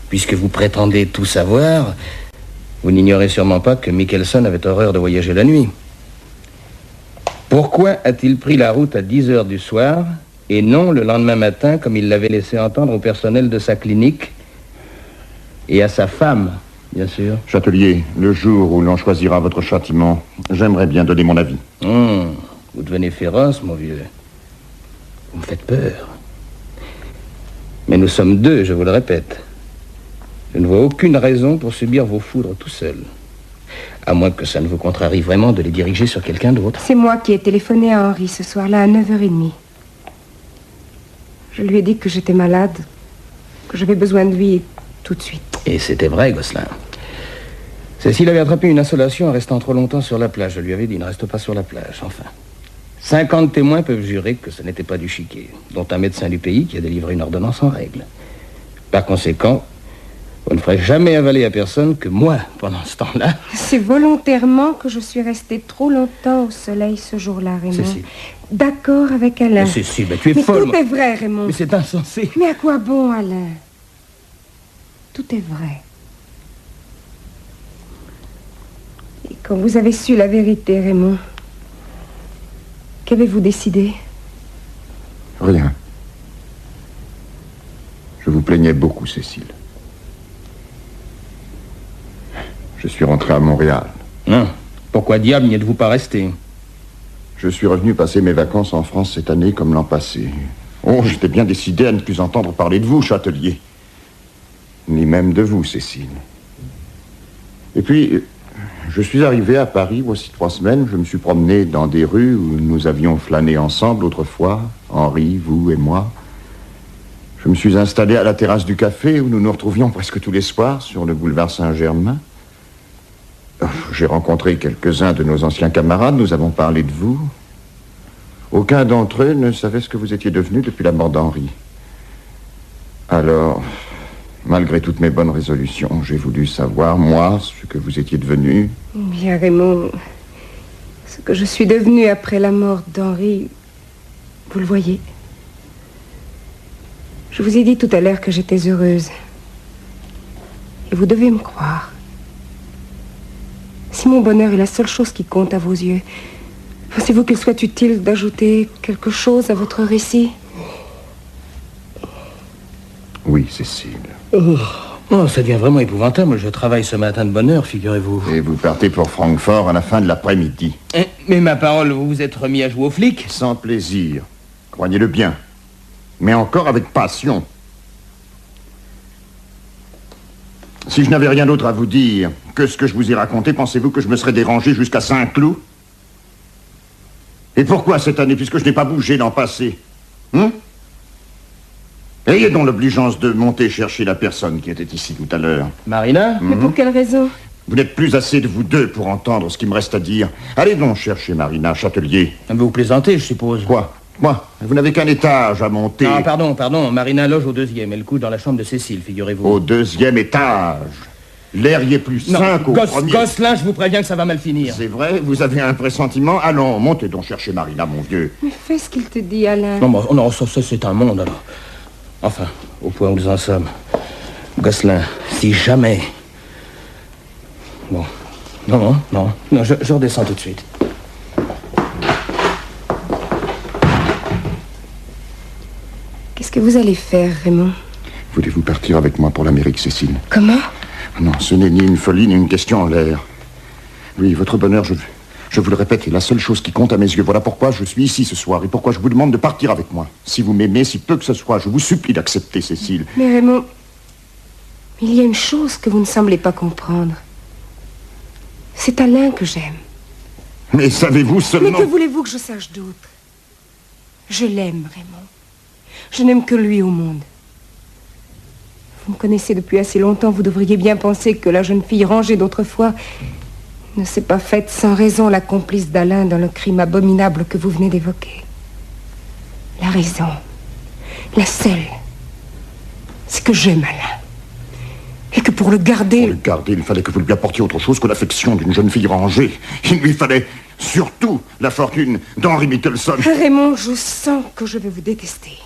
Puisque vous prétendez tout savoir, vous n'ignorez sûrement pas que Michelson avait horreur de voyager la nuit. Pourquoi a-t-il pris la route à 10 heures du soir et non le lendemain matin, comme il l'avait laissé entendre au personnel de sa clinique et à sa femme, bien sûr? Châtelier, le jour où l'on choisira votre châtiment, j'aimerais bien donner mon avis. Vous devenez féroce, mon vieux. Vous me faites peur. Mais nous sommes deux, je vous le répète. Je ne vois aucune raison pour subir vos foudres tout seul. À moins que ça ne vous contrarie vraiment de les diriger sur quelqu'un d'autre. C'est moi qui ai téléphoné à Henri ce soir-là à 9h30. Je lui ai dit que j'étais malade, que j'avais besoin de lui tout de suite. Et c'était vrai, Gosselin. Cécile avait attrapé une insolation en restant trop longtemps sur la plage. Je lui avais dit, ne reste pas sur la plage, enfin. 50 témoins peuvent jurer que ce n'était pas du chiquet, dont un médecin du pays qui a délivré une ordonnance en règle. Par conséquent, vous ne ferez jamais avaler à personne que moi, pendant ce temps-là. C'est volontairement que je suis restée trop longtemps au soleil ce jour-là, Raymond. Cécile. D'accord avec Alain. Cécile, mais tu es Mais folle. tout est vrai, Raymond. Mais c'est insensé. Mais à quoi bon, Alain? Tout est vrai. Et quand vous avez su la vérité, Raymond, qu'avez-vous décidé? Rien. Je vous plaignais beaucoup, Cécile. Je suis rentré à Montréal. Non. Pourquoi diable n'y êtes-vous pas resté? Je suis revenu passer mes vacances en France cette année comme l'an passé. Oh, j'étais bien décidé à ne plus entendre parler de vous, Châtelier. Ni même de vous, Cécile. Et puis, je suis arrivé à Paris voici 3 semaines. Je me suis promené dans des rues où nous avions flâné ensemble autrefois, Henri, vous et moi. Je me suis installé à la terrasse du café où nous nous retrouvions presque tous les soirs sur le boulevard Saint-Germain. J'ai rencontré quelques-uns de nos anciens camarades, nous avons parlé de vous. Aucun d'entre eux ne savait ce que vous étiez devenu depuis la mort d'Henri. Alors, malgré toutes mes bonnes résolutions, j'ai voulu savoir, moi, ce que vous étiez devenu. Bien, Raymond, ce que je suis devenue après la mort d'Henri, vous le voyez. Je vous ai dit tout à l'heure que j'étais heureuse. Et vous devez me croire. Si mon bonheur est la seule chose qui compte à vos yeux, pensez-vous qu'il soit utile d'ajouter quelque chose à votre récit? Oui, Cécile. Oh, ça devient vraiment épouvantable. Je travaille ce matin de bonne heure, figurez-vous. Et vous partez pour Francfort à la fin de l'après-midi. Mais ma parole, vous vous êtes remis à jouer aux flics? Sans plaisir, croyez-le bien. Mais encore avec passion. Si je n'avais rien d'autre à vous dire que ce que je vous ai raconté, pensez-vous que je me serais dérangé jusqu'à Saint-Cloud? Et pourquoi cette année, puisque je n'ai pas bougé l'an passé? Ayez donc l'obligeance de monter chercher la personne qui était ici tout à l'heure. Marina? Mais pour quelle raison? Vous n'êtes plus assez de vous deux pour entendre ce qui me reste à dire. Allez donc chercher Marina, Châtelier. Vous plaisantez, je suppose. Quoi? Vous n'avez qu'un étage à monter. Ah, pardon. Marina loge au 2e. Elle couche dans la chambre de Cécile, figurez-vous. Au 2e étage. L'air y est plus sain qu'au premier. Gosselin, je vous préviens que ça va mal finir. C'est vrai, vous avez un pressentiment? Allons, montez donc chercher Marina, mon vieux. Mais fais ce qu'il te dit, Alain. Non, ça c'est un monde, alors. Enfin, au point où nous en sommes. Gosselin, si jamais... Bon, non, je redescends tout de suite. Qu'est-ce que vous allez faire, Raymond? Voulez-vous partir avec moi pour l'Amérique, Cécile? Comment? Non, ce n'est ni une folie, ni une question en l'air. Oui, votre bonheur, je vous le répète, est la seule chose qui compte à mes yeux. Voilà pourquoi je suis ici ce soir et pourquoi je vous demande de partir avec moi. Si vous m'aimez, si peu que ce soit, je vous supplie d'accepter, Cécile. Mais Raymond, il y a une chose que vous ne semblez pas comprendre. C'est Alain que j'aime. Mais savez-vous seulement... Mais que voulez-vous que je sache d'autre? Je l'aime, Raymond. Je n'aime que lui au monde. Vous me connaissez depuis assez longtemps, vous devriez bien penser que la jeune fille rangée d'autrefois ne s'est pas faite sans raison la complice d'Alain dans le crime abominable que vous venez d'évoquer. La raison, la seule, c'est que j'aime Alain. Et que pour le garder... Pour le garder, il fallait que vous lui apportiez autre chose que l'affection d'une jeune fille rangée. Il lui fallait surtout la fortune d'Henry Michelson. Raymond, je sens que je vais vous détester.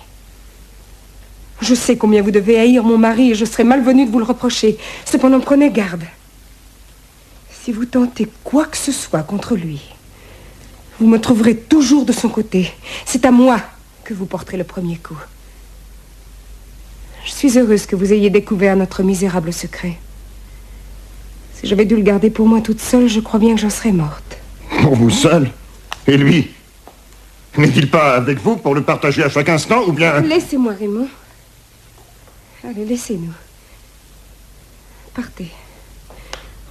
Je sais combien vous devez haïr mon mari et je serais malvenue de vous le reprocher. Cependant, prenez garde. Si vous tentez quoi que ce soit contre lui, vous me trouverez toujours de son côté. C'est à moi que vous porterez le premier coup. Je suis heureuse que vous ayez découvert notre misérable secret. Si j'avais dû le garder pour moi toute seule, je crois bien que j'en serais morte. Pour vous seul? Et lui? N'est-il pas avec vous pour le partager à chaque instant, ou bien... Laissez-moi, Raymond. Allez, laissez-nous. Partez.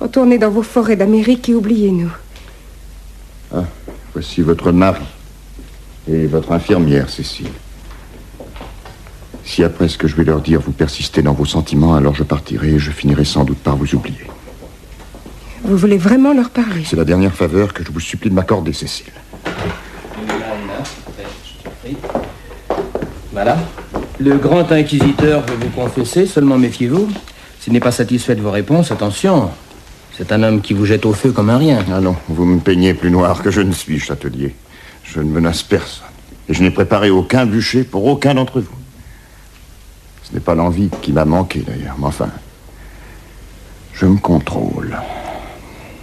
Retournez dans vos forêts d'Amérique et oubliez-nous. Ah, voici votre mari et votre infirmière, Cécile. Si après ce que je vais leur dire, vous persistez dans vos sentiments, alors je partirai et je finirai sans doute par vous oublier. Vous voulez vraiment leur parler? C'est la dernière faveur que je vous supplie de m'accorder, Cécile. Voilà. Le grand inquisiteur veut vous confesser, seulement méfiez-vous. S'il n'est pas satisfait de vos réponses, attention. C'est un homme qui vous jette au feu comme un rien. Ah non, vous me peignez plus noir que je ne suis, Châtelier. Je ne menace personne. Et je n'ai préparé aucun bûcher pour aucun d'entre vous. Ce n'est pas l'envie qui m'a manqué, d'ailleurs. Mais enfin, je me contrôle.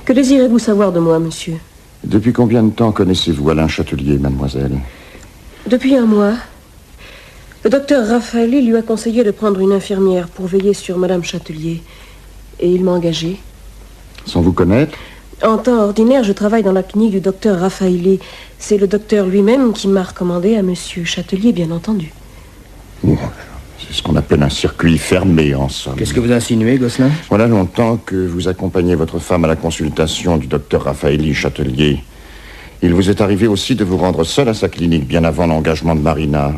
Que désirez-vous savoir de moi, monsieur? Depuis combien de temps connaissez-vous Alain Châtelier, mademoiselle? Depuis un mois. Le docteur Raffaelli lui a conseillé de prendre une infirmière pour veiller sur madame Châtelier. Et il m'a engagé. Sans vous connaître? En temps ordinaire, je travaille dans la clinique du docteur Raffaelli. C'est le docteur lui-même qui m'a recommandé à monsieur Châtelier, bien entendu. Oh, c'est ce qu'on appelle un circuit fermé, en somme. Qu'est-ce que vous insinuez, Gosselin? Voilà longtemps que vous accompagnez votre femme à la consultation du docteur Raffaelli Châtelier. Il vous est arrivé aussi de vous rendre seul à sa clinique, bien avant l'engagement de Marina.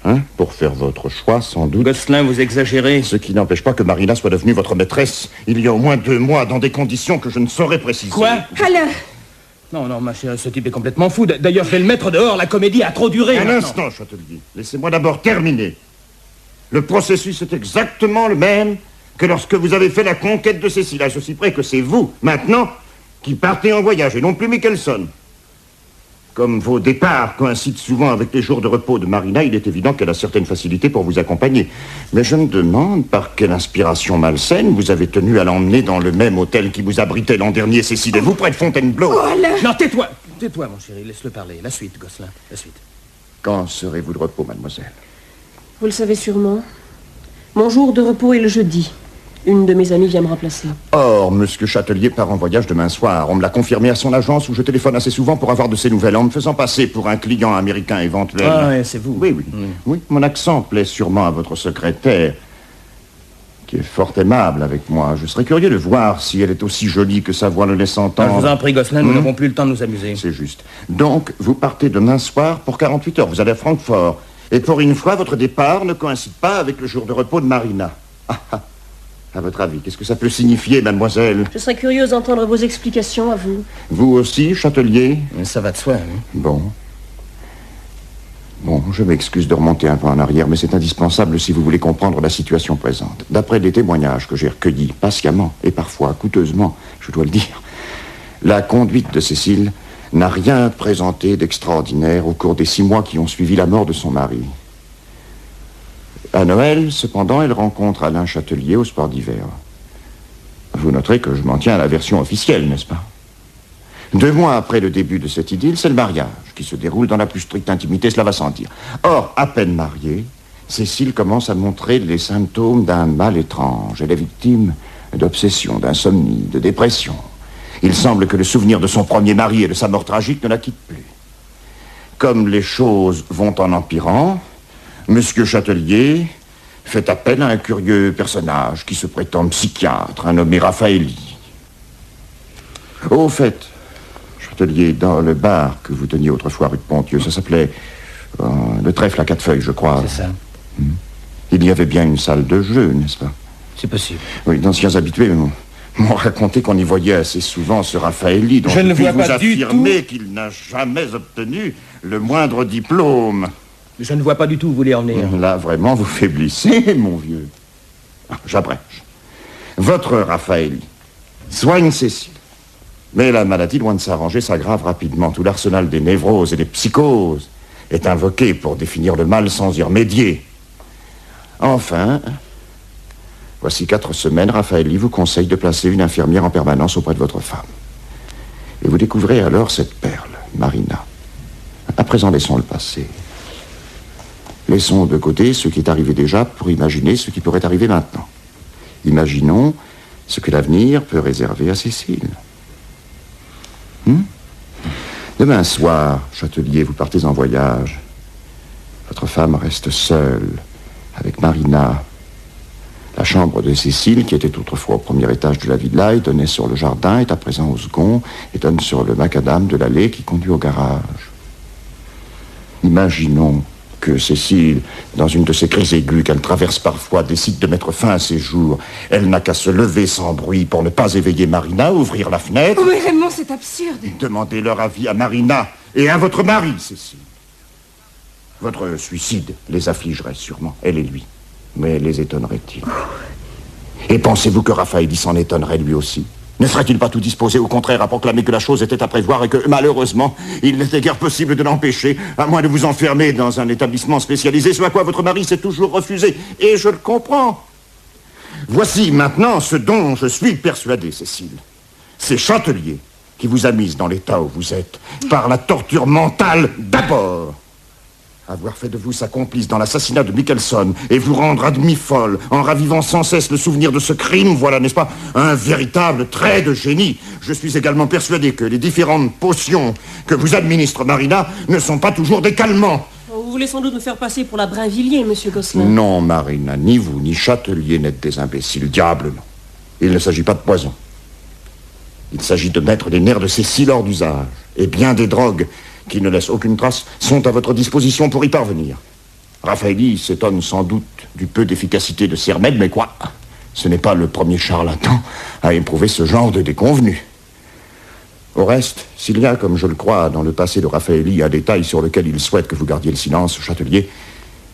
Hein? Pour faire votre choix, sans doute. Gosselin, vous exagérez. Ce qui n'empêche pas que Marina soit devenue votre maîtresse il y a au moins 2 mois, dans des conditions que je ne saurais préciser. Quoi? Alain! Non, ma chérie, ce type est complètement fou. D'ailleurs, je vais le mettre dehors, la comédie a trop duré. Un instant, Châtelier. Laissez-moi d'abord terminer. Le processus est exactement le même que lorsque vous avez fait la conquête de Cécile, à ceci près que c'est vous, maintenant, qui partez en voyage, et non plus Michelson. Comme vos départs coïncident souvent avec les jours de repos de Marina, il est évident qu'elle a certaines facilités pour vous accompagner. Mais je me demande par quelle inspiration malsaine vous avez tenu à l'emmener dans le même hôtel qui vous abritait l'an dernier, Cécile, et vous, près de Fontainebleau. Oh, Alain! Non, tais-toi, mon chéri, laisse-le parler. La suite, Gosselin, la suite. Quand serez-vous de repos, mademoiselle? Vous le savez sûrement. Mon jour de repos est le jeudi. Une de mes amies vient me remplacer. Or, monsieur Châtelier part en voyage demain soir. On me l'a confirmé à son agence où je téléphone assez souvent pour avoir de ses nouvelles, en me faisant passer pour un client américain éventuel. Ah, ouais, c'est vous. Oui. Oui, mon accent plaît sûrement à votre secrétaire, qui est fort aimable avec moi. Je serais curieux de voir si elle est aussi jolie que sa voix le laisse entendre. Je vous en prie, Gosselin, nous n'avons plus le temps de nous amuser. C'est juste. Donc, vous partez demain soir pour 48 heures. Vous allez à Francfort. Et pour une fois, votre départ ne coïncide pas avec le jour de repos de Marina. À votre avis, qu'est-ce que ça peut signifier, mademoiselle? Je serais curieuse d'entendre vos explications, à vous. Vous aussi, Châtelier? Ça va de soi, hein. Bon, je m'excuse de remonter un peu en arrière, mais c'est indispensable si vous voulez comprendre la situation présente. D'après les témoignages que j'ai recueillis patiemment et parfois coûteusement, je dois le dire, la conduite de Cécile n'a rien présenté d'extraordinaire au cours des 6 mois qui ont suivi la mort de son mari. À Noël, cependant, elle rencontre Alain Châtelier au sport d'hiver. Vous noterez que je m'en tiens à la version officielle, n'est-ce pas? 2 mois après le début de cette idylle, c'est le mariage, qui se déroule dans la plus stricte intimité, cela va sans dire. Or, à peine mariée, Cécile commence à montrer les symptômes d'un mal étrange. Elle est victime d'obsession, d'insomnie, de dépression. Il semble que le souvenir de son premier mari et de sa mort tragique ne la quitte plus. Comme les choses vont en empirant, Monsieur Châtelier fait appel à un curieux personnage qui se prétend psychiatre, un nommé Raffaelli. Au fait, Châtelier, dans le bar que vous teniez autrefois rue de Pontieux, ça s'appelait le trèfle à 4 feuilles, je crois. C'est ça. Il y avait bien une salle de jeu, n'est-ce pas? C'est possible. Oui, d'anciens habitués m'ont raconté qu'on y voyait assez souvent ce Raffaelli, dont je ne vois vous pas du affirmer qu'il n'a jamais obtenu le moindre diplôme. Je ne vois pas du tout où vous voulez en venir. Là, vraiment, vous faiblissez, mon vieux. J'abrège. Votre Raffaelli soigne Cécile. Mais la maladie, loin de s'arranger, s'aggrave rapidement. Tout l'arsenal des névroses et des psychoses est invoqué pour définir le mal sans y remédier. Enfin, voici 4 semaines, Raffaelli vous conseille de placer une infirmière en permanence auprès de votre femme. Et vous découvrez alors cette perle, Marina. À présent, laissons le passé. Laissons de côté ce qui est arrivé déjà pour imaginer ce qui pourrait arriver maintenant. Imaginons ce que l'avenir peut réserver à Cécile. Demain soir, Châtelier, vous partez en voyage. Votre femme reste seule avec Marina. La chambre de Cécile, qui était autrefois au premier étage de la villa et donnait sur le jardin, est à présent au second et donne sur le macadam de l'allée qui conduit au garage. Imaginons que Cécile, dans une de ces crises aiguës qu'elle traverse parfois, décide de mettre fin à ses jours. Elle n'a qu'à se lever sans bruit pour ne pas éveiller Marina, ouvrir la fenêtre... Oh, mais Raymond, c'est absurde. Demandez leur avis à Marina et à votre mari, Cécile. Votre suicide les affligerait sûrement, elle et lui. Mais les étonnerait-il? Et pensez-vous que Raffaelli s'en étonnerait lui aussi? Ne serait-il pas tout disposé, au contraire, à proclamer que la chose était à prévoir et que, malheureusement, il n'était guère possible de l'empêcher, à moins de vous enfermer dans un établissement spécialisé, ce à quoi votre mari s'est toujours refusé. Et je le comprends. Voici maintenant ce dont je suis persuadé, Cécile. C'est Châtelier qui vous a mise dans l'état où vous êtes, par la torture mentale d'abord. Avoir fait de vous sa complice dans l'assassinat de Michelson et vous rendre à demi folle en ravivant sans cesse le souvenir de ce crime, voilà, n'est-ce pas, un véritable trait de génie. Je suis également persuadé que les différentes potions que vous administre Marina ne sont pas toujours des calmants. Vous voulez sans doute me faire passer pour la Brinvilliers, monsieur Gosselin. Non, Marina, ni vous ni Châtelier n'êtes des imbéciles, diable non. Il ne s'agit pas de poison. Il s'agit de mettre les nerfs de Cécile hors d'usage. Et bien des drogues qui ne laissent aucune trace, sont à votre disposition pour y parvenir. Raffaelli s'étonne sans doute du peu d'efficacité de ces remèdes, mais quoi? Ce n'est pas le premier charlatan à éprouver ce genre de déconvenu. Au reste, s'il y a, comme je le crois, dans le passé de Raffaelli, un détail sur lequel il souhaite que vous gardiez le silence, Châtelier,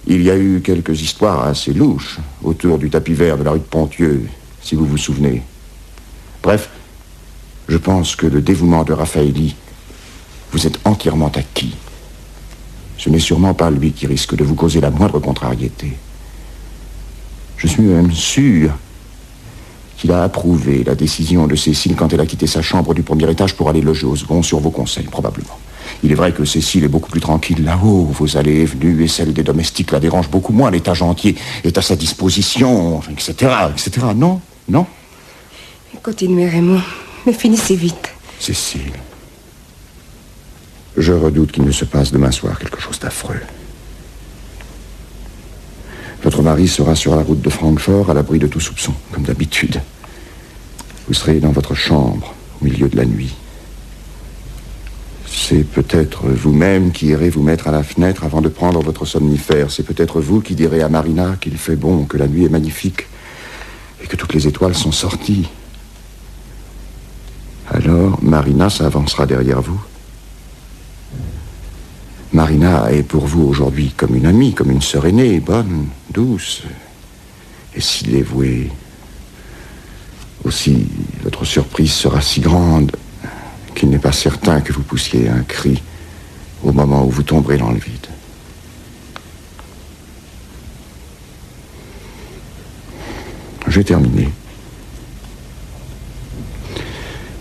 il y a eu quelques histoires assez louches autour du tapis vert de la rue de Pontieux, si vous vous souvenez. Bref, je pense que le dévouement de Raffaelli vous êtes entièrement acquis. Ce n'est sûrement pas lui qui risque de vous causer la moindre contrariété. Je suis même sûr qu'il a approuvé la décision de Cécile quand elle a quitté sa chambre du premier étage pour aller loger au second sur vos conseils, probablement. Il est vrai que Cécile est beaucoup plus tranquille là-haut. Vos allées et venues et celles des domestiques la dérangent beaucoup moins. L'étage entier est à sa disposition, etc., etc. Non? Non? Continuez, Raymond, mais finissez vite. Cécile... Je redoute qu'il ne se passe demain soir quelque chose d'affreux. Votre mari sera sur la route de Francfort, à l'abri de tout soupçon, comme d'habitude. Vous serez dans votre chambre, au milieu de la nuit. C'est peut-être vous-même qui irez vous mettre à la fenêtre avant de prendre votre somnifère. C'est peut-être vous qui direz à Marina qu'il fait bon, que la nuit est magnifique, et que toutes les étoiles sont sorties. Alors, Marina s'avancera derrière vous. Marina est pour vous aujourd'hui comme une amie, comme une sœur aînée, bonne, douce et si dévouée. Aussi, votre surprise sera si grande qu'il n'est pas certain que vous poussiez un cri au moment où vous tomberez dans le vide. J'ai terminé.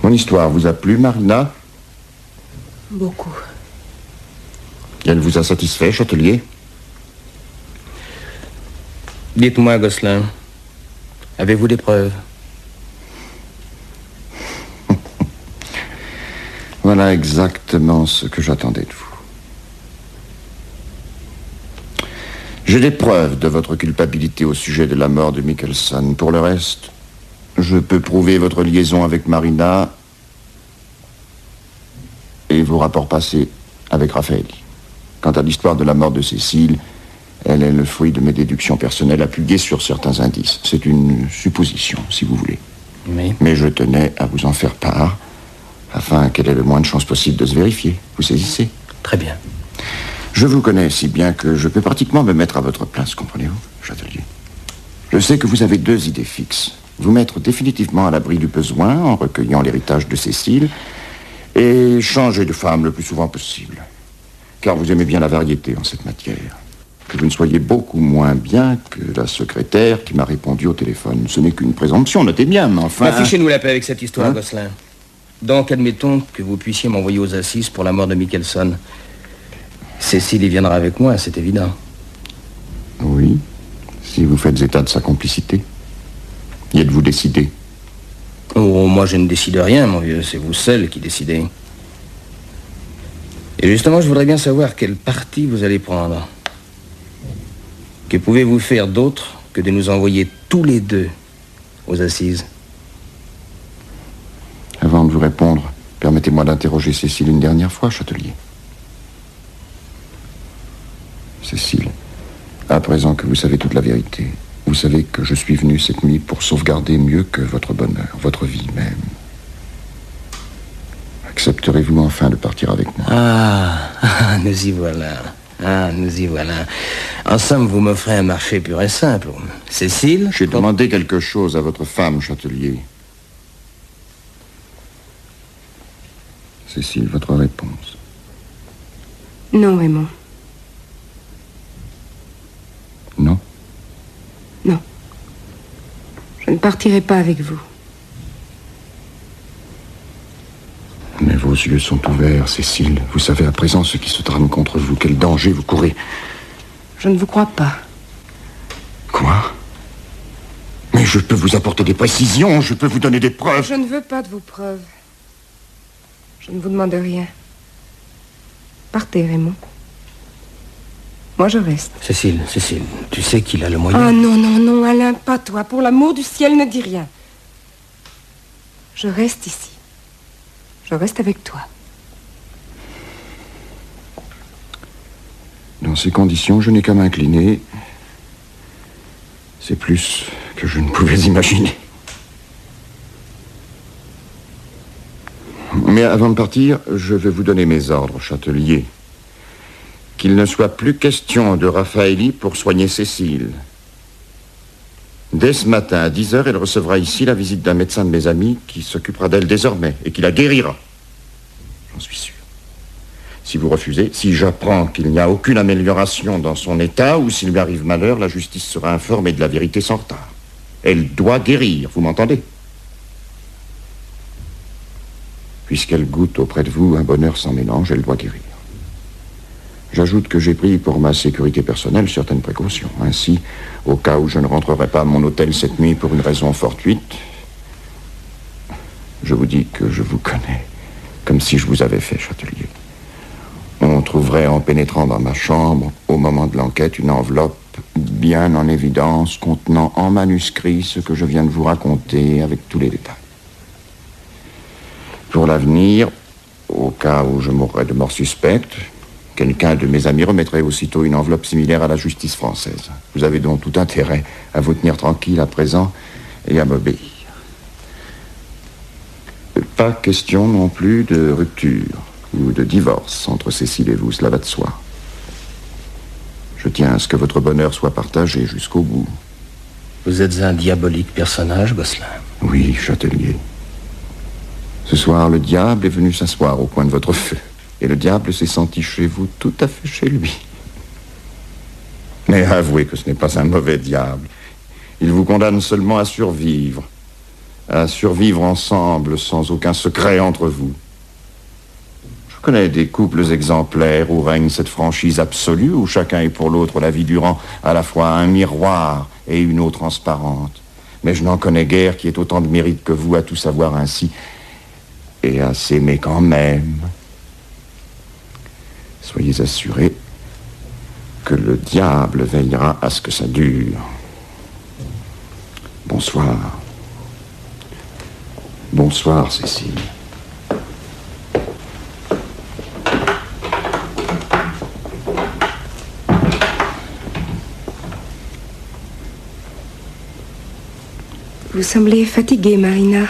Mon histoire vous a plu, Marina? Beaucoup. Elle vous a satisfait, Châtelier? Dites-moi, Gosselin, avez-vous des preuves? Voilà exactement ce que j'attendais de vous. J'ai des preuves de votre culpabilité au sujet de la mort de Michelson. Pour le reste, je peux prouver votre liaison avec Marina et vos rapports passés avec Raphaël. Quant à l'histoire de la mort de Cécile, elle est le fruit de mes déductions personnelles appuyées sur certains indices. C'est une supposition, si vous voulez. Oui. Mais je tenais à vous en faire part, afin qu'elle ait le moins de chances possible de se vérifier. Vous saisissez? Très bien. Je vous connais si bien que je peux pratiquement me mettre à votre place, comprenez-vous, Châtelier? Je sais que vous avez 2 idées fixes. Vous mettre définitivement à l'abri du besoin en recueillant l'héritage de Cécile et changer de femme le plus souvent possible. Car vous aimez bien la variété en cette matière. Que vous ne soyez beaucoup moins bien que la secrétaire qui m'a répondu au téléphone. Ce n'est qu'une présomption, notez bien, mais enfin... Affichez-nous la paix avec cette histoire, Gosselin. Donc, admettons que vous puissiez m'envoyer aux assises pour la mort de Michelson. Cécile y viendra avec moi, c'est évident. Oui, si vous faites état de sa complicité. Y êtes-vous décidé? Oh, moi je ne décide rien, mon vieux, c'est vous seul qui décidez. Et justement, je voudrais bien savoir quel parti vous allez prendre. Que pouvez-vous faire d'autre que de nous envoyer tous les 2 aux assises? Avant de vous répondre, permettez-moi d'interroger Cécile une dernière fois, Châtelier. Cécile, à présent que vous savez toute la vérité, vous savez que je suis venu cette nuit pour sauvegarder mieux que votre bonheur, votre vie même. Accepterez-vous enfin de partir avec moi? Nous y voilà. Nous y voilà. En somme, vous m'offrez un marché pur et simple. Cécile? J'ai demandé quelque chose à votre femme, Châtelier. Cécile, votre réponse? Non, Raymond. Non? Non. Je ne partirai pas avec vous. Mais vos yeux sont ouverts, Cécile. Vous savez à présent ce qui se trame contre vous. Quel danger vous courez. Je ne vous crois pas. Quoi? Mais je peux vous apporter des précisions, je peux vous donner des preuves. Je ne veux pas de vos preuves. Je ne vous demande rien. Partez, Raymond. Moi, je reste. Cécile, tu sais qu'il a le moyen... Ah non, non, non, Alain, pas toi. Pour l'amour du ciel, ne dis rien. Je reste ici. Je reste avec toi. Dans ces conditions, je n'ai qu'à m'incliner. C'est plus que je ne pouvais imaginer. Mais avant de partir, je vais vous donner mes ordres, Châtelier. Qu'il ne soit plus question de Raphaël pour soigner Cécile. Dès ce matin, à 10h, elle recevra ici la visite d'un médecin de mes amis qui s'occupera d'elle désormais et qui la guérira. J'en suis sûr. Si vous refusez, si j'apprends qu'il n'y a aucune amélioration dans son état ou s'il lui arrive malheur, la justice sera informée de la vérité sans retard. Elle doit guérir, vous m'entendez? Puisqu'elle goûte auprès de vous un bonheur sans mélange, elle doit guérir. J'ajoute que j'ai pris pour ma sécurité personnelle certaines précautions. Ainsi, au cas où je ne rentrerai pas à mon hôtel cette nuit pour une raison fortuite, je vous dis que je vous connais, comme si je vous avais fait, Châtelier. On trouverait en pénétrant dans ma chambre, au moment de l'enquête, une enveloppe bien en évidence, contenant en manuscrit ce que je viens de vous raconter avec tous les détails. Pour l'avenir, au cas où je mourrais de mort suspecte, quelqu'un de mes amis remettrait aussitôt une enveloppe similaire à la justice française. Vous avez donc tout intérêt à vous tenir tranquille à présent et à m'obéir. Pas question non plus de rupture ou de divorce entre Cécile et vous, cela va de soi. Je tiens à ce que votre bonheur soit partagé jusqu'au bout. Vous êtes un diabolique personnage, Gosselin. Oui, Châtelier. Ce soir, le diable est venu s'asseoir au coin de votre feu. Et le diable s'est senti chez vous, tout à fait chez lui. Mais avouez que ce n'est pas un mauvais diable. Il vous condamne seulement à survivre ensemble, sans aucun secret entre vous. Je connais des couples exemplaires où règne cette franchise absolue, où chacun est pour l'autre la vie durant à la fois un miroir et une eau transparente. Mais je n'en connais guère qui ait autant de mérite que vous à tout savoir ainsi, et à s'aimer quand même. Soyez assurés que le diable veillera à ce que ça dure. Bonsoir. Bonsoir, Cécile. Vous semblez fatiguée, Marina.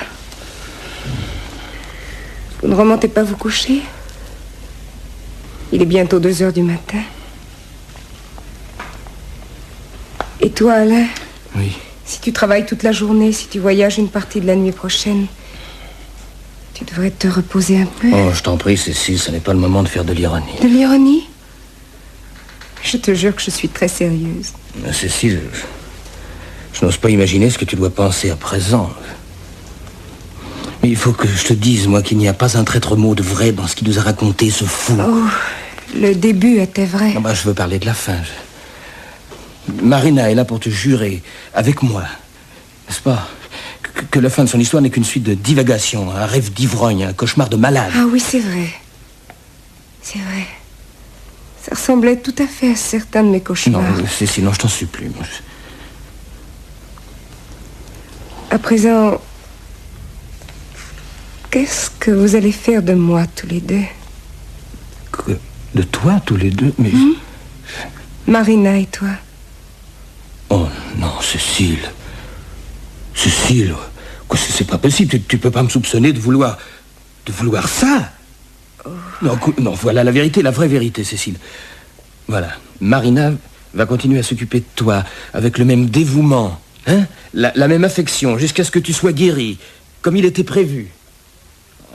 Vous ne remontez pas vous coucher? Il est bientôt 2 heures du matin. Et toi, Alain? Oui. Si tu travailles toute la journée, si tu voyages une partie de la nuit prochaine, tu devrais te reposer un peu. Oh, je t'en prie, Cécile, ce n'est pas le moment de faire de l'ironie. De l'ironie? Je te jure que je suis très sérieuse. Cécile, je n'ose pas imaginer ce que tu dois penser à présent. Mais il faut que je te dise, moi, qu'il n'y a pas un traître mot de vrai dans ce qu'il nous a raconté, ce fou. Oh, le début était vrai. Non, bah, je veux parler de la fin. Marina est là pour te jurer, avec moi, n'est-ce pas, que la fin de son histoire n'est qu'une suite de divagations, un rêve d'ivrogne, un cauchemar de malade. Ah oui, c'est vrai. C'est vrai. Ça ressemblait tout à fait à certains de mes cauchemars. Non, Cécile, non, je t'en supplie. À présent, qu'est-ce que vous allez faire de moi, tous les deux? De toi, tous les deux? Mais... Marina et toi? Oh non, Cécile. Cécile, quoi, c'est pas possible. Tu peux pas me soupçonner de vouloir ça. Oh. Non, voilà la vérité, la vraie vérité, Cécile. Voilà, Marina va continuer à s'occuper de toi avec le même dévouement, hein, la même affection, jusqu'à ce que tu sois guéri, comme il était prévu.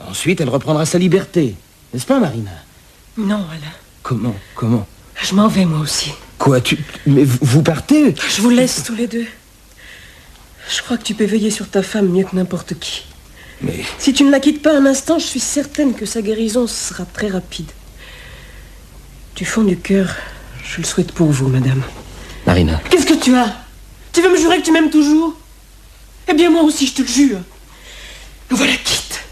Ensuite, elle reprendra sa liberté, n'est-ce pas, Marina? Non, Alain. Comment? Je m'en vais, moi aussi. Quoi, mais vous partez? Je vous laisse tous les deux. Je crois que tu peux veiller sur ta femme mieux que n'importe qui. Mais... Si tu ne la quittes pas un instant, je suis certaine que sa guérison sera très rapide. Du fond du cœur, je le souhaite pour vous, madame. Marina. Qu'est-ce que tu as? Tu veux me jurer que tu m'aimes toujours? Eh bien, moi aussi, je te le jure. Nous voilà quittes.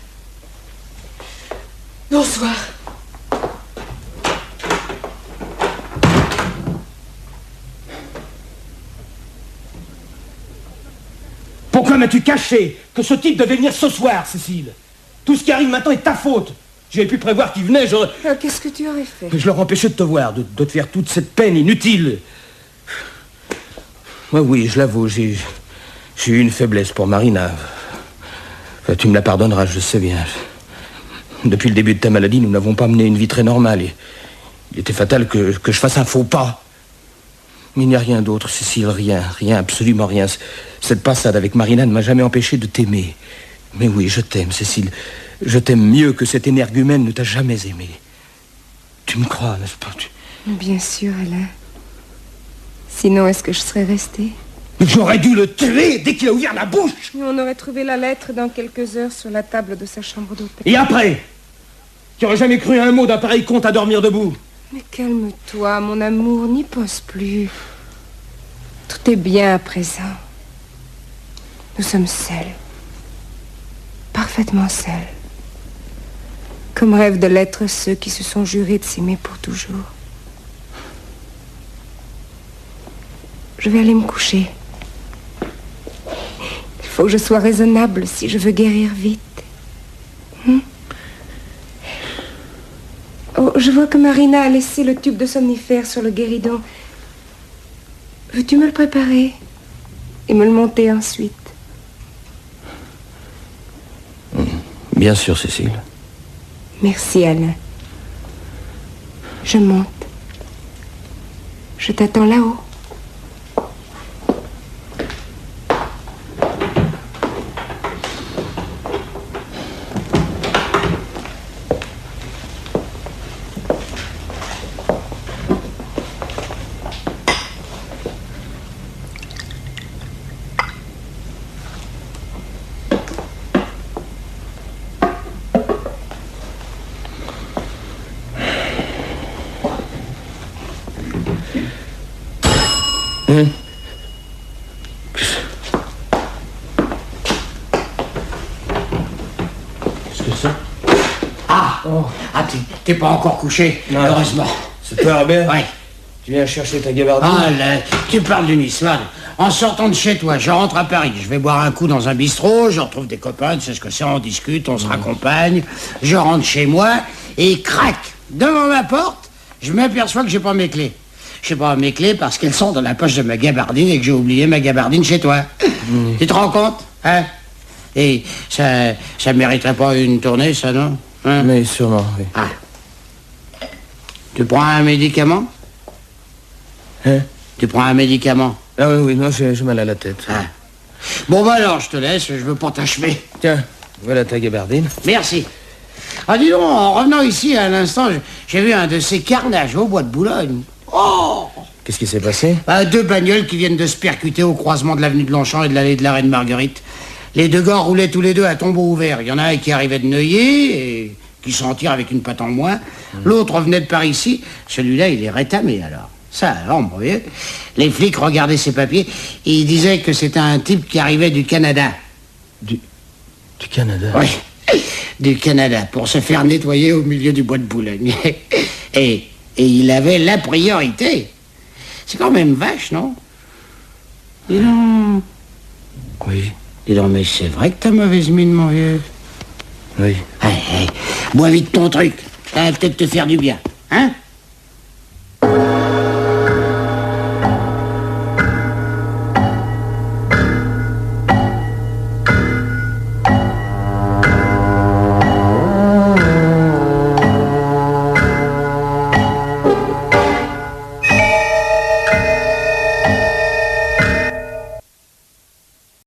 Bonsoir. Pourquoi m'as-tu caché que ce type devait venir ce soir, Cécile? Tout ce qui arrive maintenant est ta faute. J'avais pu prévoir qu'il venait, j'aurais... Qu'est-ce que tu aurais fait? Je leur empêchais de te voir, de te faire toute cette peine inutile. Moi, oui, je l'avoue, j'ai eu une faiblesse pour Marina. Enfin, tu me la pardonneras, je sais bien. Depuis le début de ta maladie, nous n'avons pas mené une vie très normale. Et il était fatal que je fasse un faux pas. Mais il n'y a rien d'autre, Cécile, rien, absolument rien. Cette passade avec Marina ne m'a jamais empêché de t'aimer. Mais oui, je t'aime, Cécile. Je t'aime mieux que cet énergumène ne t'a jamais aimé. Tu me crois, n'est-ce pas? Bien sûr, Alain. Sinon, est-ce que je serais restée? J'aurais dû le tuer dès qu'il a ouvert la bouche. On aurait trouvé la lettre dans quelques heures sur la table de sa chambre d'hôtel. Et après? Tu aurais jamais cru à un mot d'un pareil conte à dormir debout. Mais calme-toi, mon amour, n'y pense plus. Tout est bien à présent. Nous sommes seuls. Parfaitement seuls. Comme rêvent de l'être ceux qui se sont jurés de s'aimer pour toujours. Je vais aller me coucher. Il faut que je sois raisonnable si je veux guérir vite. Oh, je vois que Marina a laissé le tube de somnifère sur le guéridon. Veux-tu me le préparer et me le monter ensuite? Bien sûr, Cécile. Merci, Alain. Je monte. Je t'attends là-haut. Qu'est-ce que c'est? T'es pas encore couché, non, heureusement. C'est toi, Robert? Oui. Tu viens chercher ta gabardine? Ah, là, tu parles d'une histoire. En sortant de chez toi, je rentre à Paris. Je vais boire un coup dans un bistrot, je retrouve des copains, tu sais ce que c'est, on discute, on se raccompagne. Je rentre chez moi et crac, devant ma porte, je m'aperçois que j'ai pas mes clés. Je sais pas mes clés parce qu'elles sont dans la poche de ma gabardine et que j'ai oublié ma gabardine chez toi. Tu te rends compte? Hein? Et ça mériterait pas une tournée, ça, non? Hein? Mais sûrement, oui. Ah. Tu prends un médicament? Hein? Tu prends un médicament? Ah oui, non, j'ai mal à la tête. Ah. Bon, bah alors, je te laisse, je veux pas t'achever. Tiens, voilà ta gabardine. Merci. Ah, dis donc, en revenant ici à l'instant, j'ai vu un de ces carnages au bois de Boulogne. Oh! Qu'est-ce qui s'est passé? Deux bagnoles qui viennent de se percuter au croisement de l'avenue de Longchamp et de l'allée de la Reine Marguerite. Les deux gars roulaient tous les deux à tombeau ouvert. Il y en a un qui arrivait de Neuilly et qui s'en tire avec une patte en moins. L'autre venait de par ici. Celui-là, il est rétamé, alors. Ça, alors, mon vieux. Les flics regardaient ses papiers et ils disaient que c'était un type qui arrivait du Canada. Du Canada? Oui, du Canada, pour se faire nettoyer au milieu du bois de Boulogne. Et il avait la priorité. C'est quand même vache, non? Dis donc. Oui. Dis donc, mais c'est vrai que t'as mauvaise mine, mon vieux. Oui. Allez, bois vite ton truc. Ça va peut-être te faire du bien, hein?